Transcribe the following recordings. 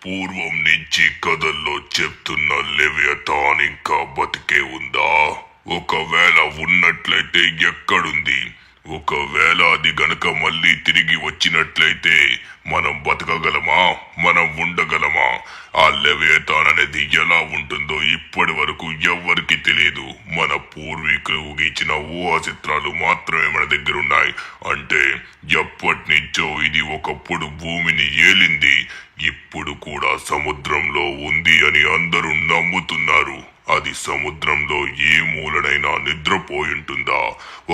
పూర్వం నుంచి కథల్లో చెప్తున్న లెవియథాన్ ఇంకా బతికే ఉందా? ఒకవేళ ఉన్నట్లయితే ఎక్కడుంది? ఒకవేళ అది గనక మళ్ళీ తిరిగి వచ్చినట్లయితే మనం బతకగలమా? మనం ఉండగలమా? ఆ లెవియథాన్ అనేది ఎలా ఉంటుందో ఇప్పటి వరకు ఎవ్వరికి తెలియదు. మన పూర్వీకులు ఊగించిన ఊహా చిత్రాలు మాత్రమే మన దగ్గర ఉన్నాయి. అంటే ఎప్పటి నుంచో ఇది ఒకప్పుడు భూమిని ఏలింది, ఇప్పుడు కూడా సముద్రంలో ఉంది అని అందరూ నమ్ముతున్నారు. అది సముద్రంలో ఏ మూలనైనా నిద్రపోయింటుందా?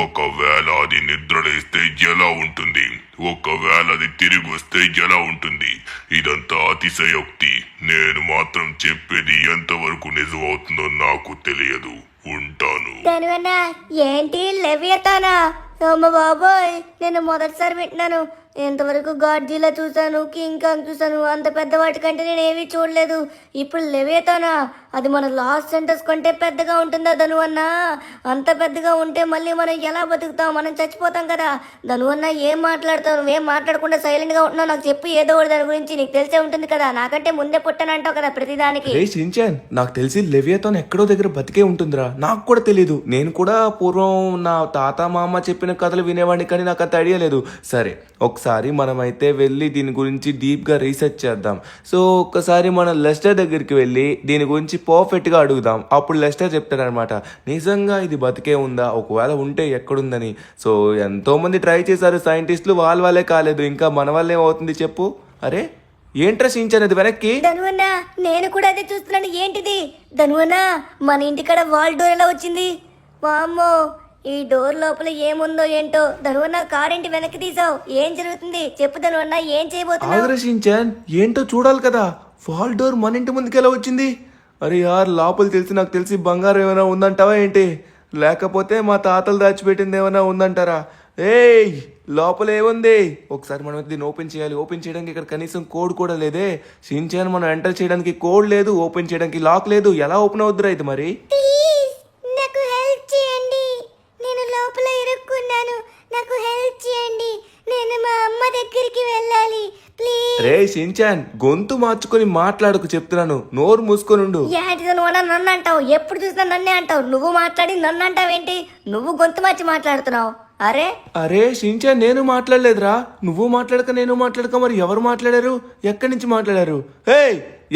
ఒకవేళ అది నిద్రలేస్తే ఎలా ఉంటుంది? ఒకవేళ అది తిరిగి వస్తే ఎలా ఉంటుంది? ఇదంతా అతిశయోక్తి. నేను మాత్రం చెప్పేది ఎంతవరకు నిజమవుతుందో నాకు తెలియదు. ఉంటాను. దానివల్ల ఏంటి లెవియథానా? అమ్మ బాబోయ్, నేను మొదటిసారి వింటున్నాను. ఇంతవరకు గాడ్జిలా చూసాను, కింగ్ కాంగ్ చూసాను, అంత పెద్ద వాటి కంటే నేను ఏమీ చూడలేదు. ఇప్పుడు లెవియథానా? అది మన లాస్ సెంటర్స్ కంటే పెద్దగా ఉంటుందా ధనువన్నా? అంత పెద్దగా ఉంటే మళ్ళీ మనం ఎలా బతుకుతాం? మనం చచ్చిపోతాం కదా. ధనువన్నా ఏం మాట్లాడతావు? ఏం మాట్లాడకుండా సైలెంట్ గా ఉంటున్నావు? నాకు చెప్పు ఏదో ఒకటి దాని గురించి. నీకు తెలిసే ఉంటుంది కదా, నాకంటే ముందే పుట్టానంటావు కదా ప్రతిదానికి. షించాన్, నాకు తెలిసి లెవియథాన్ ఎక్కడో దగ్గర బతికే ఉంటుందిరా. నాకు కూడా తెలీదు. నేను కూడా పూర్వం నా తాత మామ చెప్పిన కథలు వినేవాడిని, కానీ నాకు అంత ఐడియా లేదు. సరే, ఒకసారి మనమైతే వెళ్ళి దీని గురించి డీప్ గా రీసెర్చ్ చేద్దాం. సో ఒక్కసారి మనం లెస్టర్ దగ్గరికి వెళ్ళి దీని గురించి పర్ఫెక్ట్ గా అడుగుదాం. అప్పుడు లెస్టర్ చెప్తారనమాట, నిజంగా ఇది బతికే ఉందా, ఒకవేళ ఉంటే ఎక్కడుందని. సో ఎంతో మంది ట్రై చేశారు సైంటిస్టులు, వాళ్ళే కాలేదు. ఇంకా మన వల్ల ఏమవుతుంది చెప్పు? అరే ఏంట్రా సించనేది వెనక్కి? ధనువన్నా, నేను కూడా అదే చూస్తున్నాను. ఏంటిది ధనువన్నా? మన ఇంటికాడ వాల్ డోర్ ఎలా వచ్చింది? వామ్మో, ఈ డోర్ లోపల ఏముందో ఏంటో. ధనువన్నా, కారేంటి వెనక్కి తీసావు? ఏం జరుగుతుంది చెప్పు ధనువన్నా, ఏం చేయబోతున్నావు? ఆగ్రహించాన్, ఏంటో చూడాలి కదా. వాల్ డోర్ మన ఇంటి ముందుకు ఎలా వచ్చింది? అరే యార్, లోపల తెలిసి నాకు తెలిసి బంగారం ఏమైనా ఉందంటావా ఏంటి? లేకపోతే మా తాతలు దాచిపెట్టింది ఏమైనా ఉందంటారా? ఏయ్, లోపల ఏముంది? ఒకసారి మనం దీన్ని ఓపెన్ చేయాలి. ఓపెన్ చేయడానికి ఇక్కడ కనీసం కోడ్ కూడా లేదే. షించాన్, మనం ఎంటర్ చేయడానికి కోడ్ లేదు, ఓపెన్ చేయడానికి లాక్ లేదు. ఎలా ఓపెన్ అవుద్దురా ఇది మరి? ప్లీజ్ నాకు హెల్ప్ చేయండి. నేను లోపల ఇరుక్కున్నాను. నాకు హెల్ప్ చేయండి. నేను మా అమ్మ దగ్గరికి వెళ్ళాలి. ప్లీజ్. రే షించాన్, గొంతు మార్చుకొని మాట్లాడకు చెప్తున్నాను. నోరు మూసుకొని ఉండు. ఏంటి నువ్వు నన్ను అంటావు? ఎప్పుడు చూసినా నన్నే అంటావు. నువ్వు మాట్లాడి నన్ను అంటావేంటి? నువ్వు గొంతు మార్చి మాట్లాడుతున్నావు. అరే అరే షించాన్, నేను మాట్లాడలేదురా. నువ్వు మాట్లాడక నేను మాట్లాడక మరి ఎవరు మాట్లాడారు? ఎక్కడి నుంచి మాట్లాడారు? హే,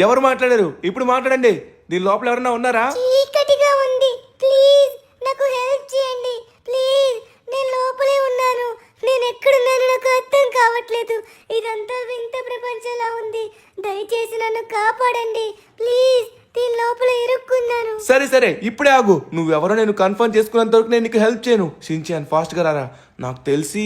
ఎవరు మాట్లాడారు? ఇప్పుడు మాట్లాడండి. దీని లోపల ఎవరన్నా ఉన్నారా? చీకటిగా ఉంది. ప్లీజ్ నాకు హెల్ప్ చేయండి. ప్లీజ్, నేను లోపలే ఉన్నాను. నేను ఎక్కడున్నాను నాకు అర్థం కావట్లేదు. ఇదంతా వింత ప్రపంచంలా ఉంది. దయచేసి నన్ను కాపాడండి. ప్లీజ్, దీని లోపల ఇరుక్కున్నాను. సరే ఇప్పుడే ఆగు. నువ్వెవరో నేను కన్ఫర్మ్ చేసుకున్నంత వరకు నేను నీకు హెల్ప్ చేయను. షించాన్, ఫాస్ట్గా రారా. నాకు తెలిసి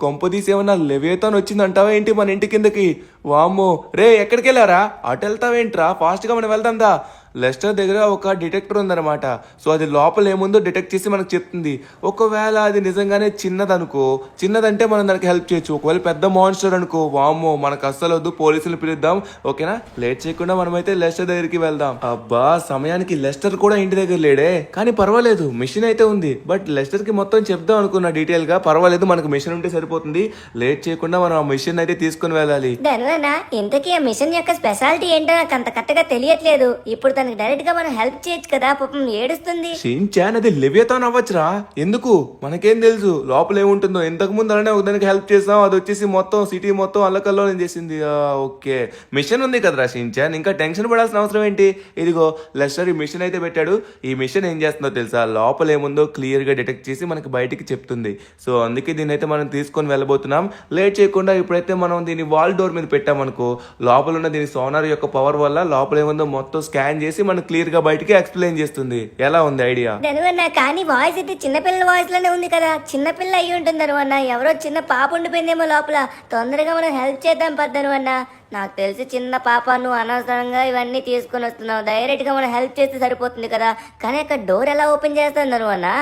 కొంపదీసి ఏమన్నా లెవియథాన్ వచ్చిందంటావా ఏంటి మన ఇంటి కిందకి? వామ్మో, రే ఎక్కడికి వెళ్ళారా? అటు వెళ్తావేంట్రా? ఫాస్ట్గా మనం వెళ్దాం దా. లెస్టర్ దగ్గర ఒక డిటెక్టర్ ఉందన్నమాట. సో అది లోపల ఏముందో డిటెక్ట్ చేసి మనకు చెప్తుంది. ఒకవేళ అది నిజంగానే చిన్నదనుకో, చిన్నదంటే మనం దానికి హెల్ప్ చేయొచ్చు. ఒకవేళ పెద్ద మాన్స్టర్ అనుకో, వామ్మో మనకు అస్సలు వద్దు, పోలీసులు పిలుద్దాం. ఓకేనా? లేట్ చేయకుండా మనమైతే లెస్టర్ దగ్గరికి వెళ్దాం. అబ్బా, సమయానికి లెస్టర్ కూడా ఇంటి దగ్గర లేడే. కానీ పర్వాలేదు, మిషన్ అయితే ఉంది. బట్ లెస్టర్ కి మొత్తం చెప్దాం అనుకున్నా డీటెయిల్ గా. పర్వాలేదు, మనకు మిషన్ ఉంటే సరిపోతుంది. లేట్ చేయకుండా మనం ఆ మిషన్ అయితే తీసుకుని వెళ్ళాలి. ధనువన్నా, ఇంతకీ ఆ మిషన్ యొక్క స్పెషాలిటీ ఏంటో నాకు అంత కరెక్ట్గా తెలియట్లేదు. ఇప్పుడు తనకి డైరెక్ట్ గా మనం హెల్ప్ చేయొచ్చు కదా, పాపం ఏడుస్తుంది. షించాన్, అది లెవియథాన్ అవ్వచ్చురా. ఎందుకు? మనకేం తెలుసు లోపల ఏముంటుందో. ఇంతకు ముందు అలానే దానికి హెల్ప్ చేసాం, అది వచ్చేసి మొత్తం సిటీ మొత్తం అల్లకల్లోనే చేసింది. ఓకే, మిషన్ ఉంది కదరా షించాన్, ఇంకా టెన్షన్ పడాల్సిన అవసరం ఏంటి? ఇదిగో లెస్టర్ ఈ మిషన్ అయితే పెట్టాడు. ఈ మిషన్ ఏం చేస్తుందో తెలుసా? లోపల ఏముందో క్లియర్ గా డిటెక్ట్ చేసి మనకి బయటికి చెప్తుంది. సో అందుకే దీన్ని అయితే మనం తీసుకొని వెళ్ళబోతున్నాం. లేట్ చేయకుండా ఇప్పుడైతే మనం దీన్ని వాల్ డోర్ మీద పెట్టామనుకో, లోపల ఉన్న దీని సోనార్ యొక్క పవర్ వల్ల లోపల ఏముందో మొత్తం స్కాన్ చేసి మనకు క్లియర్ గా బయటికి ఎక్స్ప్లెయిన్ చేస్తుంది. ఎలా ఉంది ఐడియా? ధనువన్నా, కానీ వాయిస్ అయితే చిన్నపిల్లల వాయిస్ లోనే ఉంది కదా. చిన్నపిల్ల అయ్యి ఉంటుంది ధనువన్నా. ఎవరో చిన్న పాప ఉండిపోయిందేమో లోపల. తొందరగా మనం హెల్ప్ చేద్దాం పద్దనువన్నా. నాకు తెలిసి చిన్న పాప, నువ్వు అనవసరంగా ఇవన్నీ తీసుకొని వస్తున్నావు. డైరెక్ట్ గా మనం హెల్ప్ చేస్తే సరిపోతుంది కదా. కానీ అక్కడ డోర్ ఎలా ఓపెన్ చేస్తాను ధనువన్నా?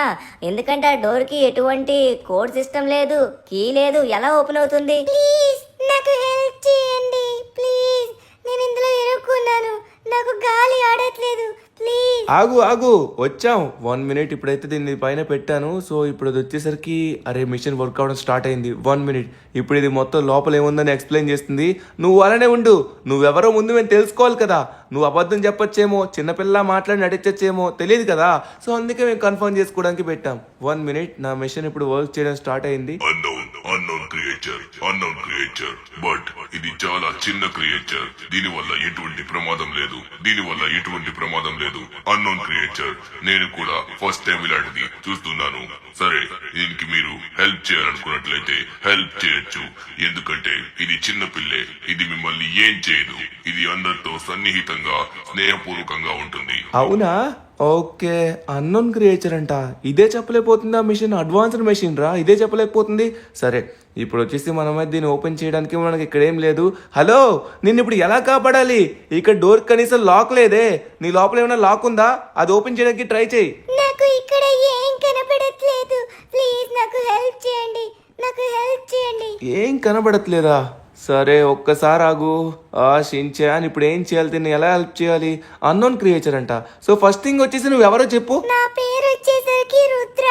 ఎందుకంటే ఆ డోర్ కి ఎటువంటి కోడ్ సిస్టమ్ లేదు, కీ లేదు. ఎలా ఓపెన్ అవుతుంది? ప్లీజ్ నాకు హెల్ప్ చేయండి. ప్లీజ్, నేను ఇందులో ఇరుక్కున్నాను. నాకు గాలి ఆడట్లేదు. ప్లీజ్ ఆగు ఆగు వచ్చాం 1 మినిట్. ఇప్పుడైతే దీన్ని పైన పెట్టాను. సో ఇప్పుడు అది వచ్చేసరికి అరే మిషన్ వర్క్ అవడం స్టార్ట్ అయింది. 1 మినిట్. ఇప్పుడు ఇది మొత్తం లోపల ఏముందని ఎక్స్ప్లెయిన్ చేస్తుంది. నువ్వు అలానే ఉండు. నువ్వెవరో ముందు మేము తెలుసుకోవాలి కదా. నువ్వు అబద్ధం చెప్పొచ్చేమో, చిన్నపిల్ల మాట్లాడి నటించచ్చేమో, తెలియదు కదా. సో అందుకే మేము కన్ఫర్మ్ చేసుకోవడానికి పెట్టాం. 1 మినిట్. నా మిషన్ ఇప్పుడు వర్క్ చేయడం స్టార్ట్ అయింది. అన్నోన్ క్రియేచర్ బట్ ఇది చాలా చిన్న క్రియేచర్. దీనివల్ల ఎటువంటి ప్రమాదం లేదు. Unknown creature. నేను కూడా ఫస్ట్ టైం ఇలాంటిది చూస్తున్నాను. సరే, దీనికి మీరు హెల్ప్ చేయాలనుకున్నట్లయితే హెల్ప్ చేయొచ్చు. ఎందుకంటే ఇది చిన్న పిల్లే. ఇది మిమ్మల్ని ఏం చేయదు. ఇది అందరితో సన్నిహితంగా స్నేహపూర్వకంగా ఉంటుంది. అవునా? ఓకే. అన్నోన్ క్రియేచర్ అంట. ఇదే చెప్పలేకపోతుంది ఆ మిషన్. అడ్వాన్స్డ్ మెషిన్ రా, ఇదే చెప్పలేకపోతుంది. సరే, ఇప్పుడు వచ్చేసి మనమైతే దీన్ని ఓపెన్ చేయడానికి మనకి ఇక్కడ ఏం లేదు. హలో, నిన్ను ఇప్పుడు ఎలా కాపాడాలి? ఇక్కడ డోర్ కనీసం లాక్ లేదే. నీ లోపల ఏమైనా లాక్ ఉందా? అది ఓపెన్ చేయడానికి ట్రై చేయి. నాకు ఇక్కడ ఏం కనపడట్లేదు. ప్లీజ్ నాకు హెల్ప్ చేయండి. ఏం కనబడట్లేదా? సరే ఒక్కసారి ఆగు. షిన్చాన్, ఇప్పుడు ఏం చేయాలి? దీన్ని ఎలా హెల్ప్ చేయాలి? అన్నోన్ క్రియేచర్ అంట. సో ఫస్ట్ థింగ్ వచ్చేసి నువ్వు ఎవరో చెప్పు. నా పేరు వచ్చేసరికి రుద్ర.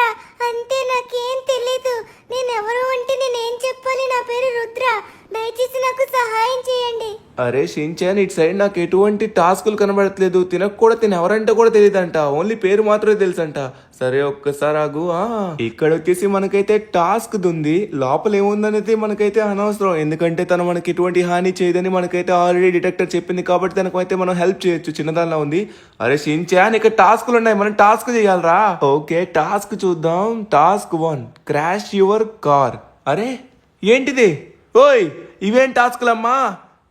అంతే, నాకేం తెలీదు. నేను ఎవరు అంటే నేనేం చెప్పాలి? నా పేరు రుద్ర. దయచేసి నాకు సహాయం చేయండి. అరే షిన్చాన్, ఇటు సైడ్ నాకు ఎటువంటి టాస్కులు కనబడట్లేదు. తిన ఎవరంటే కూడా తెలియదంట. ఓన్లీ పేరు మాత్రమే తెలుసంట. సరే ఒక్కసారి ఆగు. ఇక్కడ వచ్చేసి మనకైతే టాస్క్ ఉంది. లోపల ఏముందనేది మనకైతే అనవసరం. ఎందుకంటే తను మనకి ఎటువంటి హాని చేయదని మనకైతే ఆల్రెడీ డిటెక్టర్ చెప్పింది. కాబట్టి తనకైతే మనం హెల్ప్ చేయొచ్చు. చిన్నదానిలో ఉంది. అరే షిన్చాన్, ఇక్కడ టాస్కులు ఉన్నాయి. మనం టాస్క్ చేయాలరా. ఓకే, టాస్క్ చూద్దాం. Task 1, crash your car. అరే ఏంటిది? ఓయ్, ఇవేం టాస్కులమ్మా?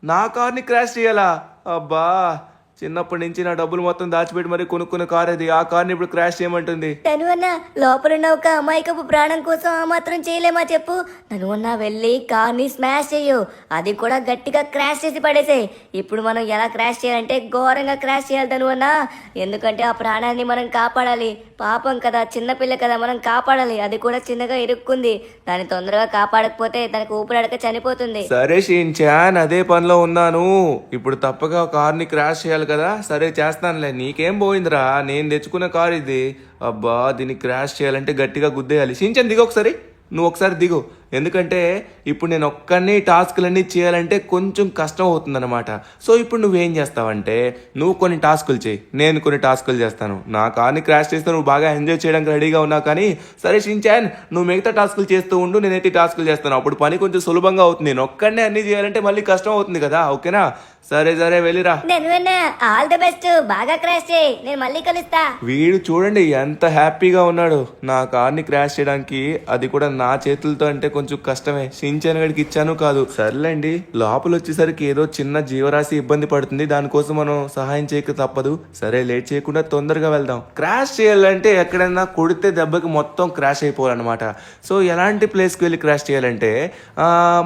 నా కార్ని క్రాష్ చేయాలా? అబ్బా, చిన్నప్పటి నుంచి నా డబ్బులు మొత్తం దాచిపెట్టి మరి కొనుక్కున్న కార్ అది. ఆ కార్ని ఇప్పుడు క్రాష్ చేయమంటుంది. తనువన్నా, లోపలున్న ఒక అమాయకపు ప్రాణం కోసం ఆ మాత్రం చేయలేమా చెప్పు? తనువన్నా, వెళ్ళి కార్ని స్మాష్ చెయ్యు. అది కూడా గట్టిగా క్రాష్ చేసి పడేసే. ఇప్పుడు మనం ఎలా క్రాష్ చేయాలంటే ఘోరంగా క్రాష్ చేయాలి తనువన్నా. ఎందుకంటే ఆ ప్రాణాన్ని మనం కాపాడాలి. పాపం కదా, చిన్నపిల్ల కదా, మనం కాపాడాలి. అది కూడా చిన్నగా ఇరుక్కుంది. దాన్ని తొందరగా కాపాడకపోతే తనకు ఊపిరాడక చనిపోతుంది. సరే షిన్చాన్, అదే పనిలో ఉన్నాను. ఇప్పుడు తప్పగా కార్ని క్రాష్ చేయాలి కదా. సరే చేస్తానులే. నీకేం పోయిందిరా? నేను తెచ్చుకున్న కార్ ఇది. అబ్బా, దీన్ని క్రాష్ చేయాలంటే గట్టిగా గుద్దేయాలి. షిన్చాన్ దిగు ఒకసారి. నువ్వు ఒకసారి దిగు. ఎందుకంటే ఇప్పుడు నేను ఒక్కడిని టాస్కులన్నీ చేయాలంటే కొంచెం కష్టం అవుతుందన్నమాట. సో ఇప్పుడు నువ్వేం చేస్తావంటే, నువ్వు కొన్ని టాస్కులు చేయి, నేను కొన్ని టాస్కులు చేస్తాను. నా కార్ని క్రాష్ చేస్తే నువ్వు బాగా ఎంజాయ్ చేయడానికి రెడీగా ఉన్నావు కానీ. సరే షిన్చాన్, నువ్వు మిగతా టాస్కులు చేస్తూ ఉండు, నేనైతే టాస్కులు చేస్తాను. అప్పుడు పని కొంచెం సులభంగా అవుతుంది. నేను ఒక్కడనే అన్ని చేయాలంటే మళ్ళీ కష్టం అవుతుంది కదా. ఓకేనా? సరే వెళ్ళిరా. All the best. బాగా క్రాష్ చేయి. నేను మళ్ళీ కలుస్తా. వీడు చూడండి ఎంత హ్యాపీగా ఉన్నాడు నా కార్ని క్రాష్ చేయడానికి. అది కూడా నా చేతులతో అంటే కొంచెం కష్టమే. షిన్చాన్ గడికి ఇచ్చాను కాదు. సర్లేండి, లోపల వచ్చేసరికి ఏదో చిన్న జీవరాశి ఇబ్బంది పడుతుంది. దానికోసం మనం సహాయం చేయక తప్పదు. సరే, లేట్ చేయకుండా తొందరగా వెళ్దాం. క్రాష్ చేయాలంటే ఎక్కడైనా కొడితే దెబ్బకి మొత్తం క్రాష్ అయిపోవాలన్నమాట. సో ఎలాంటి ప్లేస్కి వెళ్ళి క్రాష్ చేయాలంటే,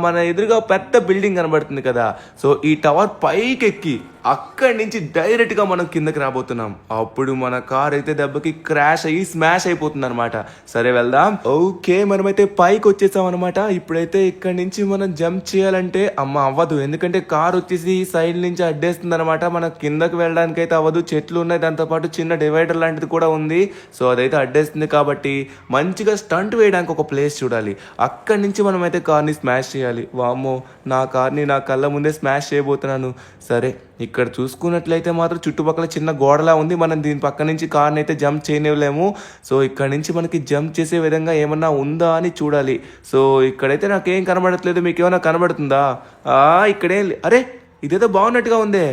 మన ఎదురుగా పెద్ద బిల్డింగ్ కనబడుతుంది కదా. సో ఈ టవర్ పైకెక్కి అక్కడి నుంచి డైరెక్ట్ గా మనం కిందకి రాబోతున్నాం. అప్పుడు మన కార్ అయితే దెబ్బకి క్రాష్ అయ్యి స్మాష్ అయిపోతుంది అనమాట. సరే వెళ్దాం. ఓకే, మనమైతే పైకి వచ్చేసాం అనమాట. ఇప్పుడైతే ఇక్కడ నుంచి మనం జంప్ చేయాలంటే అవ్వదు. ఎందుకంటే కార్ వచ్చేసి సైడ్ నుంచి అడ్డేస్తుంది అనమాట. మనం కిందకి వెళ్ళడానికి అయితే అవ్వదు. చెట్లు ఉన్నాయి, దాంతో పాటు చిన్న డివైడర్ లాంటిది కూడా ఉంది. సో అదైతే అడ్డేస్తుంది కాబట్టి మంచిగా స్టంట్ వేయడానికి ఒక ప్లేస్ చూడాలి. అక్కడి నుంచి మనమైతే కార్ని స్మాష్ చేయాలి. వామ్మో, నా కార్ని నా కళ్ళ ముందే స్మాష్ చేయబోతున్నాను. సరే, ఇక్కడ చూసుకున్నట్లయితే మాత్రం చుట్టుపక్కల చిన్న గోడలా ఉంది. మనం దీని పక్క నుంచి కార్ని అయితే జంప్ చేయలేము. సో ఇక్కడ నుంచి మనకి జంప్ చేసే విధంగా ఏమన్నా ఉందా అని చూడాలి. సో ఇక్కడైతే నాకేం కనబడట్లేదు. మీకు ఏమైనా కనబడుతుందా? ఇక్కడే. అరే, ఇదేదో బాగున్నట్టుగా ఉందే.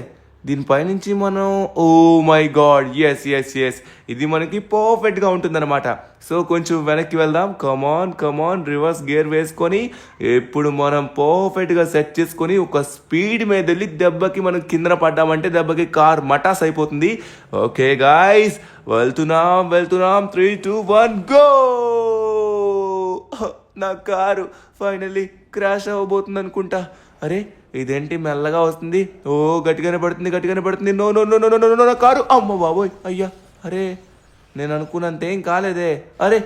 దీనిపైనుంచి మనం, ఓ మై గాడ్, ఎస్, ఇది మనకి పర్ఫెక్ట్గా ఉంటుందన్నమాట. సో కొంచెం వెనక్కి వెళ్దాం. కమాన్, రివర్స్ గేర్ వేసుకొని ఇప్పుడు మనం పర్ఫెక్ట్గా సెట్ చేసుకొని ఒక స్పీడ్ మీద వెళ్ళి దెబ్బకి మనం కింద పడ్డామంటే దెబ్బకి కార్ మటాస్ అయిపోతుంది. ఓకే గాయ్స్, వెళ్తున్నాం. 3, 2, 1 గో. నా కారు ఫైనల్లీ క్రాష్ అవ్వబోతుంది అనుకుంటా. అరే, ఇదేంటి మెల్లగా వస్తుంది? ఓ, గట్టిగానే పడుతుంది. నో, నా కారు. అమ్మ బాబోయ్, అయ్యా. అరే, నేను అనుకున్నంతేం కాలేదే. అరే,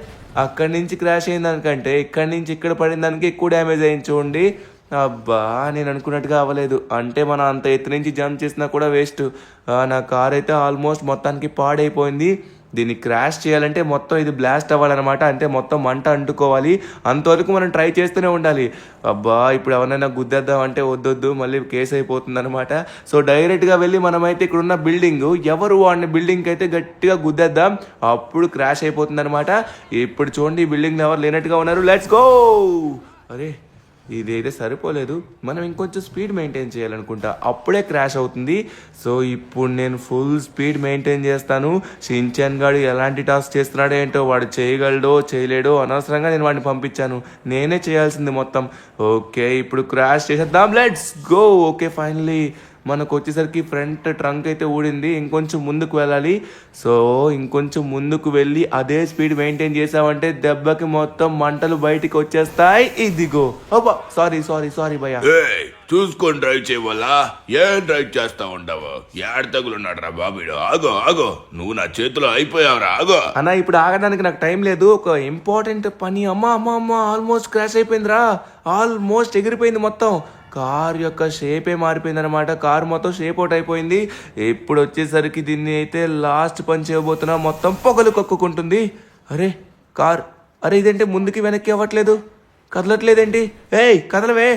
అక్కడి నుంచి క్రాష్ అయిన దానికంటే ఇక్కడి నుంచి ఇక్కడ పడిన దానికి ఎక్కువ డ్యామేజ్ అయింది చూడండి. అబ్బా నేను అనుకున్నట్టుగా అవ్వలేదు. అంటే మనం అంత ఎత్తు నుంచి జంప్ చేసినా కూడా వేస్ట్. నా కార్ అయితే ఆల్మోస్ట్ మొత్తానికి పాడైపోయింది. దీన్ని క్రాష్ చేయాలంటే మొత్తం ఇది బ్లాస్ట్ అవ్వాలన్నమాట. అంటే మొత్తం మంట అంటుకోవాలి. అంతవరకు మనం ట్రై చేస్తూనే ఉండాలి. అబ్బా ఇప్పుడు ఎవరైనా గుద్దేద్దాం అంటే వద్దొద్దు, మళ్ళీ కేసు అయిపోతుంది అనమాట. సో డైరెక్ట్గా వెళ్ళి మనమైతే ఇక్కడ ఉన్న బిల్డింగ్ ఎవరు వాడిని బిల్డింగ్కి అయితే గట్టిగా గుద్దేద్దాం. అప్పుడు క్రాష్ అయిపోతుంది అనమాట. ఇప్పుడు చూడండి ఈ బిల్డింగ్ ఎవరు లేనట్టుగా ఉన్నారు. Let's go. అరే ఇదైతే సరిపోలేదు, మనం ఇంకొంచెం స్పీడ్ మెయింటైన్ చేయాలనుకుంటా, అప్పుడే క్రాష్ అవుతుంది. సో ఇప్పుడు నేను ఫుల్ స్పీడ్ మెయింటైన్ చేస్తాను. షిన్చాన్ గాడు ఎలాంటి టాస్క్ చేస్తున్నాడో ఏంటో, వాడు చేయగలడో చేయలేడో అనవసరంగా నేను వాడిని పంపించాను. నేనే చేయాల్సింది మొత్తం. ఓకే ఇప్పుడు క్రాష్ చేసేద్దాం. Let's go. ఓకే ఫైనలీ మనకు వచ్చేసరికి ఫ్రంట్ ట్రంక్ అయితే ఊడింది. ఇంకొంచెం ముందుకు వెళ్ళాలి. సో ఇంకొంచెం ముందుకు వెళ్ళి అదే స్పీడ్ మెయింటైన్ చేసామంటే దెబ్బకి మొత్తం మంటలు బయటికి వచ్చేస్తాయి. ఇదిగో. అబ్బా సారీ సారీ సారీ భయ్యా. చూసుకొని డ్రైవ్ చేయవల్లా. ఏం డ్రైవ్ చేస్తా ఉండవు? ఏడు తగులున్నాడు రా బాబీడు. ఆగో ఆగో, నువ్వు నా చేతిలో అయిపోయావురా. ఆగో అన్న ఇప్పుడు ఆగడానికి నాకు టైం లేదు, ఒక ఇంపార్టెంట్ పని. అమ్మా అమ్మా అమ్మా ఆల్మోస్ట్ క్రాష్ అయిపోయిందిరా. ఆల్మోస్ట్ ఎగిరిపోయింది మొత్తం. కార్ యొక్క షేపే మారిపోయింది అనమాట. కార్ మొత్తం షేప్ అవుట్ అయిపోయింది. ఇప్పుడు వచ్చేసరికి దీన్ని అయితే లాస్ట్ పని చేయబోతున్నా. మొత్తం పొగలు కక్కుకుంటుంది. అరే కార్, అరే ఇదేంటి ముందుకి వెనక్కి అవ్వట్లేదు, కదలట్లేదేంటి? ఏయ్ కదలవే.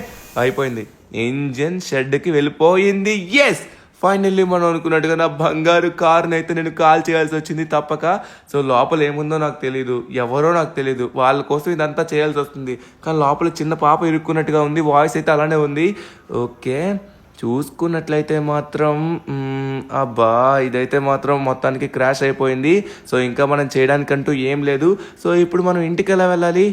అయిపోయింది, ఇంజన్ షెడ్కి వెళ్ళిపోయింది. ఎస్ ఫైనల్లీ మనం అనుకున్నట్టుగా నా బంగారు కార్ని అయితే నేను కాల్ చేయాల్సి వచ్చింది తప్పక. సో లోపల ఏముందో నాకు తెలీదు, ఎవరో నాకు తెలీదు, వాళ్ళ కోసం ఇదంతా చేయాల్సి వస్తుంది. కానీ లోపల చిన్న పాప ఇరుక్కున్నట్టుగా ఉంది, వాయిస్ అయితే అలానే ఉంది. ఓకే చూసుకున్నట్లయితే మాత్రం అబ్బా ఇదైతే మాత్రం మొత్తానికి క్రాష్ అయిపోయింది. సో ఇంకా మనం చేయడానికంటూ ఏం లేదు. సో ఇప్పుడు మనం ఇంటికి ఎలా వెళ్ళాలి?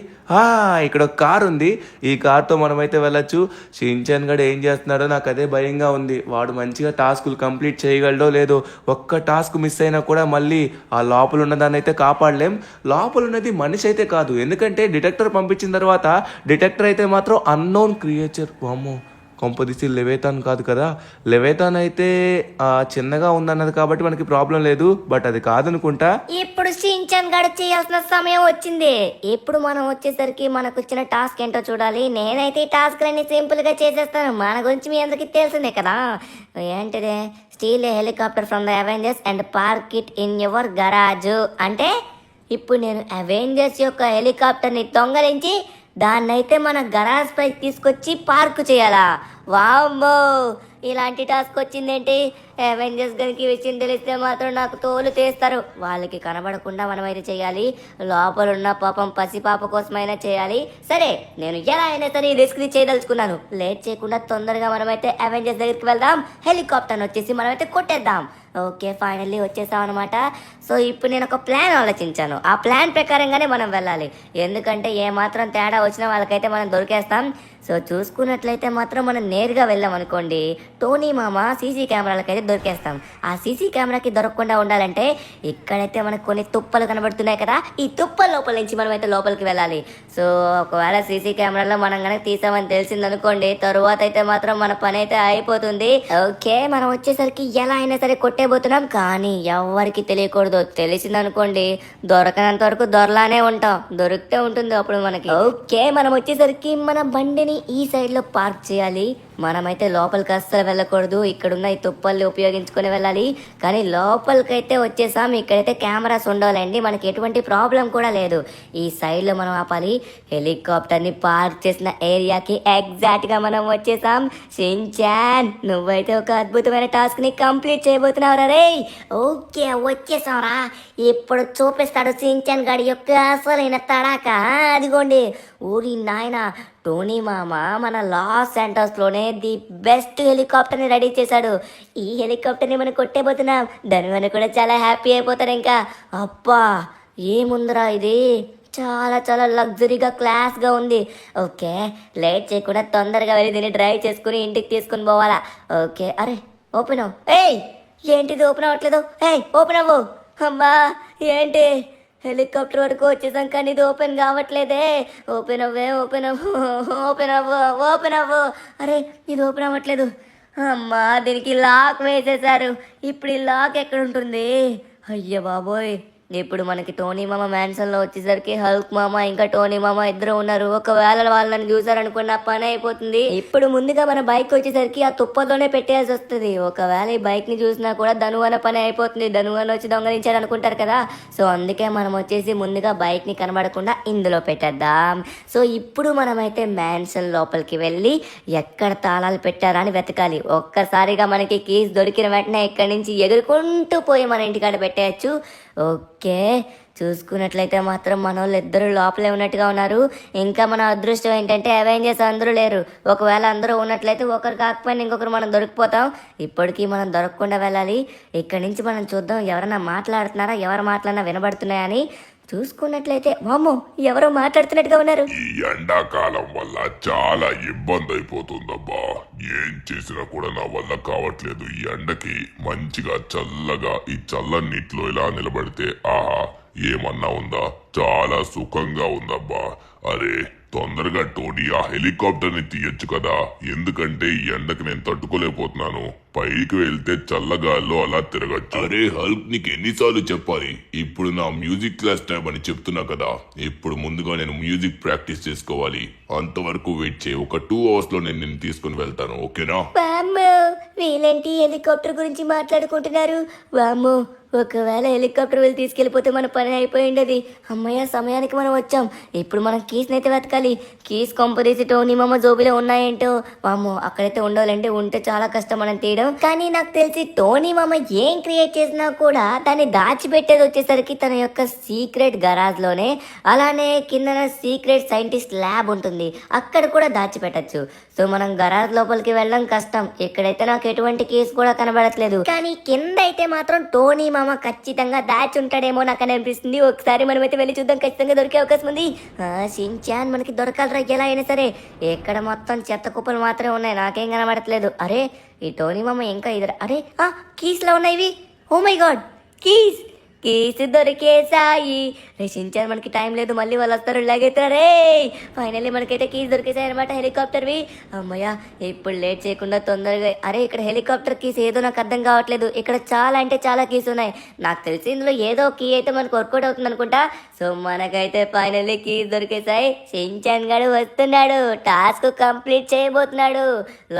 ఇక్కడ ఒక కార్ ఉంది, ఈ కార్తో మనమైతే వెళ్ళొచ్చు. షిన్చాన్ గడు ఏం చేస్తున్నాడో నాకు అదే భయంగా ఉంది. వాడు మంచిగా టాస్కులు కంప్లీట్ చేయగలడో లేదో. ఒక్క టాస్క్ మిస్ అయినా కూడా మళ్ళీ ఆ లోపల ఉన్నదాన్ని అయితే కాపాడలేం. లోపల ఉన్నది మనిషి అయితే కాదు, ఎందుకంటే డిటెక్టర్ పంపించిన తర్వాత డిటెక్టర్ అయితే మాత్రం అన్నోన్ క్రియేచర్. వామ్మో కొంపదీసి లెవేతాన్ కాదు కదా. లెవేతాన్ అయితే చిన్నగా ఉందన్నది కాబట్టి మనకి ప్రాబ్లం లేదు, బట్ అది కాదనుకుంటా. ఇప్పుడు షిన్చాన్ గడు చేయాల్సిన సమయం వచ్చింది. ఇప్పుడు మనం వచ్చేసరికి మనకు వచ్చిన టాస్క్ ఏంటో చూడాలి. నేనైతే ఈ టాస్క్ అన్ని సింపుల్ గా చేసేస్తాను. మన గురించి మీ అందరికి తెలిసిందే కదా. ఏంటిదే? Steal a helicopter from the Avengers and park it in your garage. అంటే ఇప్పుడు నేను అవెంజర్స్ యొక్క హెలికాప్టర్ని దొంగలించి దాన్నైతే మన గరాజ్ పై తీసుకొచ్చి పార్క్ చేయాలా? వామ్మో ఇలాంటి టాస్క్ వచ్చిందేంటి? అవెంజర్స్ గనికి విషయం తెలిస్తే మాత్రం నాకు తోలు తీస్తారు. వాళ్ళకి కనబడకుండా మనమైతే చేయాలి. లోపల ఉన్న పాపం పసిపాప కోసమైనా చేయాలి. సరే నేను ఎలా అయినా సరే రిస్క్ చేయదలుచుకున్నాను. లేట్ చేయకుండా తొందరగా మనమైతే అవెంజర్స్ దగ్గరికి వెళ్దాం. హెలికాప్టర్ వచ్చేసి మనమైతే కొట్టేద్దాం. ఓకే ఫైనల్లీ వచ్చేసాం అనమాట. సో ఇప్పుడు నేను ఒక ప్లాన్ ఆలోచించాను. ఆ ప్లాన్ ప్రకారంగానే మనం వెళ్ళాలి. ఎందుకంటే ఏ మాత్రం తేడా వచ్చినా వాళ్ళకైతే మనం దొరికేస్తాం. సో చూసుకున్నట్లయితే మాత్రం మనం నేరుగా వెళ్ళాం అనుకోండి, టోనీ మామ సీసీ కెమెరాలకైతే దొరికేస్తాం. ఆ సీసీ కెమెరాకి దొరకకుండా ఉండాలంటే ఇక్కడైతే మనకు కొన్ని తుప్పలు కనబడుతున్నాయి కదా, ఈ తుప్పల లోపల నుంచి మనం అయితే లోపలికి వెళ్ళాలి. సో ఒకవేళ సీసీ కెమెరాలో మనం కనుక తీసామని తెలిసిందనుకోండి, తరువాత అయితే మాత్రం మన పని అయితే అయిపోతుంది. ఓకే మనం వచ్చేసరికి ఎలా అయినా సరే కొట్టేబోతున్నాం, కానీ ఎవరికి తెలియకూడదు. తెలిసిందనుకోండి దొరకనంత వరకు దొరలానే ఉంటాం, దొరికితే ఉంటుంది అప్పుడు మనకి. ఓకే మనం వచ్చేసరికి మన బండిని ఈ సైడ్ లో పార్క్ చేయాలి. మనమైతే లోపలికి అస్సలు వెళ్ళకూడదు. ఇక్కడున్న ఈ తుప్పల్ని ఉపయోగించుకొని వెళ్ళాలి. కానీ లోపలికైతే వచ్చేసాం. ఇక్కడైతే కెమెరాస్ ఉండాలండి, మనకి ఎటువంటి ప్రాబ్లం కూడా లేదు. ఈ సైడ్ లో మనం ఆపాలి. హెలికాప్టర్ ని పార్క్ చేసిన ఏరియాకి ఎగ్జాక్ట్ గా మనం వచ్చేసాం. షిన్చాన్ నువ్వైతే ఒక అద్భుతమైన టాస్క్ ని కంప్లీట్ చేయబోతున్నావురా రే. ఓకే వచ్చేసాంరా. ఇప్పుడు చూపిస్తాడు షిన్చాన్ గాడి యొక్క అసలైన తడాక. అదిగోండి ఊరి నాయన టోనీ మామ మన లాస్ శాంటోస్ లోనే ది బెస్ట్ హెలికాప్టర్ ని రెడీ చేశాడు. ఈ హెలికాప్టర్ ని మనం కొట్టేపోతున్నాం. దానివల్ల కూడా చాలా హ్యాపీ అయిపోతారు. ఇంకా అబ్బా ఏముందిరా ఇది, చాలా చాలా లగ్జరీగా క్లాస్గా ఉంది. ఓకే లేట్ చేయకుండా తొందరగా వెళ్ళి దీన్ని డ్రైవ్ చేసుకుని ఇంటికి తీసుకుని పోవాలా. ఓకే అరే ఓపెన్ అవ్వు. ఏయ్ ఏంటిది ఓపెన్ అవ్వట్లేదు? ఏయ్ ఓపెన్ అవ్వు. అమ్మా ఏంటి హెలికాప్టర్ వరకు వచ్చేసాం కానీ ఇది ఓపెన్ కావట్లేదే. ఓపెన్ అవ్వే, ఓపెన్ అవ్వు, ఓపెన్ అవ్వు, ఓపెన్ అవ్వు. అరే ఇది ఓపెన్ అవ్వట్లేదు. అమ్మా దీనికి లాక్ వేసేసారు. ఇప్పుడు ఈ లాక్ ఎక్కడ ఉంటుంది? అయ్య బాబోయ్ ఇప్పుడు మనకి టోనీ మామ మ్యాన్షన్ లో వచ్చేసరికి హల్క్ మామ ఇంకా టోనీ మామ ఇద్దరు ఉన్నారు. ఒకవేళ వాళ్ళని చూసారనుకున్న పని అయిపోతుంది. ఇప్పుడు ముందుగా మన బైక్ వచ్చేసరికి ఆ తుప్పతోనే పెట్టేయాల్సి వస్తుంది. ఒకవేళ ఈ బైక్ ని చూసినా కూడా ధనువన పని అయిపోతుంది. ధనువన వచ్చి దొంగలించాడు అనుకుంటారు కదా. సో అందుకే మనం వచ్చేసి ముందుగా బైక్ ని కనబడకుండా ఇందులో పెట్టేద్దాం. సో ఇప్పుడు మనమైతే మ్యాన్షన్ లోపలికి వెళ్ళి ఎక్కడ తాళాలు పెట్టారా అని వెతకాలి. ఒక్కసారిగా మనకి కీస్ దొరికిన వెంటనే ఇక్కడి నుంచి ఎగురుకుంటూ పోయి మన ఇంటికాడ పెట్టేయచ్చు. ఓకే, చూసుకున్నట్లయితే మాత్రం మన వాళ్ళు ఇద్దరు లోపలే ఉన్నట్టుగా ఉన్నారు. ఇంకా మన అదృష్టం ఏంటంటే అవెంజర్స్ అందరూ లేరు. ఒకవేళ అందరూ ఉన్నట్లయితే ఒకరు కాకపోయినా ఇంకొకరు మనం దొరికిపోతాం. ఇప్పటికీ మనం దొరకకుండా వెళ్ళాలి. ఇక్కడి నుంచి మనం చూద్దాం ఎవరైనా మాట్లాడుతున్నారా, ఎవరు మాట్లాడినా వినబడుతున్నాయని. చూసుకున్నట్లయితే వామ్మో, ఎవరో మాట్లాడుతున్నట్టుగా ఉన్నారు. ఈ ఎండాకాలం వల్ల చాలా ఇబ్బంది అయిపోతుందబ్బా. ఏం చేసినా కూడా నా వల్ల కావట్లేదు. ఈ ఎండకి మంచిగా చల్లగా ఈ చల్లని నీటిలో ఇలా నిలబడితే ఆహా ఏమన్నా ఉందా, చాలా సుఖంగా ఉందబ్బా. అరే తొందరగా టోనీ ఆ హెలికాప్టర్ ని తీయొచ్చు కదా, ఎందుకంటే ఈ ఎండకి నేను తట్టుకోలేకపోతున్నాను. పైకి వెళ్తే చల్లగాల్లో అలా తిరగచ్చు. అరే హల్క్, నీకు ఎన్నిసార్లు చెప్పాలి, ఇప్పుడు నా మ్యూజిక్ క్లాస్ టైం అని చెప్తున్నా కదా. ఇప్పుడు ముందుగా నేను మ్యూజిక్ ప్రాక్టీస్ చేసుకోవాలి. అంతవరకు వెయిట్ చేయి. ఒక 2 hours లో నేను నిన్ను తీసుకుని వెళ్తాను, ఓకేనా? వామ్మో, వీళ్ళేంటి హెలికాప్టర్ గురించి మాట్లాడుకుంటున్నారు? వామ్మో, ఒకవేళ హెలికాప్టర్ వెళ్ళి తీసుకెళ్ళిపోతే మన పని అయిపోయిండేది. అమ్మయ్య, సమయానికి మనం వచ్చాం. ఇప్పుడు మనం కీస్ని అయితే వెతకాలి. కీస్ కొంపదీసి టోనీ మామ జోబిలో ఉన్నాయేంటో. వామ్మో, అక్కడైతే ఉండవాలంటే ఉంటే చాలా కష్టం మనం తీయడం. కానీ నాకు తెలిసి టోనీ మామ ఏం క్రియేట్ చేసినా కూడా దాన్ని దాచిపెట్టేది వచ్చేసరికి తన యొక్క సీక్రెట్ గరాజ్ లోనే. అలానే కింద సీక్రెట్ సైంటిస్ట్ ల్యాబ్ ఉంటుంది, అక్కడ కూడా దాచిపెట్టచ్చు. సో మనం గరాజ్ లోపలికి వెళ్ళడం కష్టం. ఇక్కడైతే నాకు ఎటువంటి కేసు కూడా కనబడట్లేదు. కానీ కింద అయితే మాత్రం టోనీ మామ ఖచ్చితంగా దాచి ఉంటాడేమో నాకు అని అనిపిస్తుంది. ఒకసారి మనమైతే వెళ్ళి చూద్దాం, ఖచ్చితంగా దొరికే అవకాశం ఉంది. షిన్చాన్ మనకి దొరకాలరా ఎలా అయినా సరే. ఎక్కడ మొత్తం చెత్త కుప్పలు మాత్రమే ఉన్నాయి, నాకేం కనబడట్లేదు. అరే ఈ టోనీ మామ ఇంకా ఇద్దరు. అరే కీస్లో ఉన్నాయి ఇవి. ఓ మై గాడ్, కీస్ దొరికేసాయి. రచించారు, మనకి టైం లేదు, మళ్ళీ వాళ్ళు వస్తారు. లాగెత్తారే, ఫైనల్లీ మనకైతే కీస్ దొరికేసాయి అనమాట హెలికాప్టర్వి. అమ్మయ్య, ఇప్పుడు లేట్ చేయకుండా తొందరగా. అరే ఇక్కడ హెలికాప్టర్ కీస్ ఏదో నాకు అర్థం కావట్లేదు. ఇక్కడ చాలా అంటే చాలా కీస్ ఉన్నాయి. నాకు తెలిసి ఇందులో ఏదో కీ అయితే మనకు వర్కౌట్ అవుతుంది అనుకుంటా. సో మనకైతే ఫైనల్లీ కీస్ దొరికేసాయి. షిన్చాన్ గడు వస్తున్నాడు, టాస్క్ కంప్లీట్ చేయబోతున్నాడు.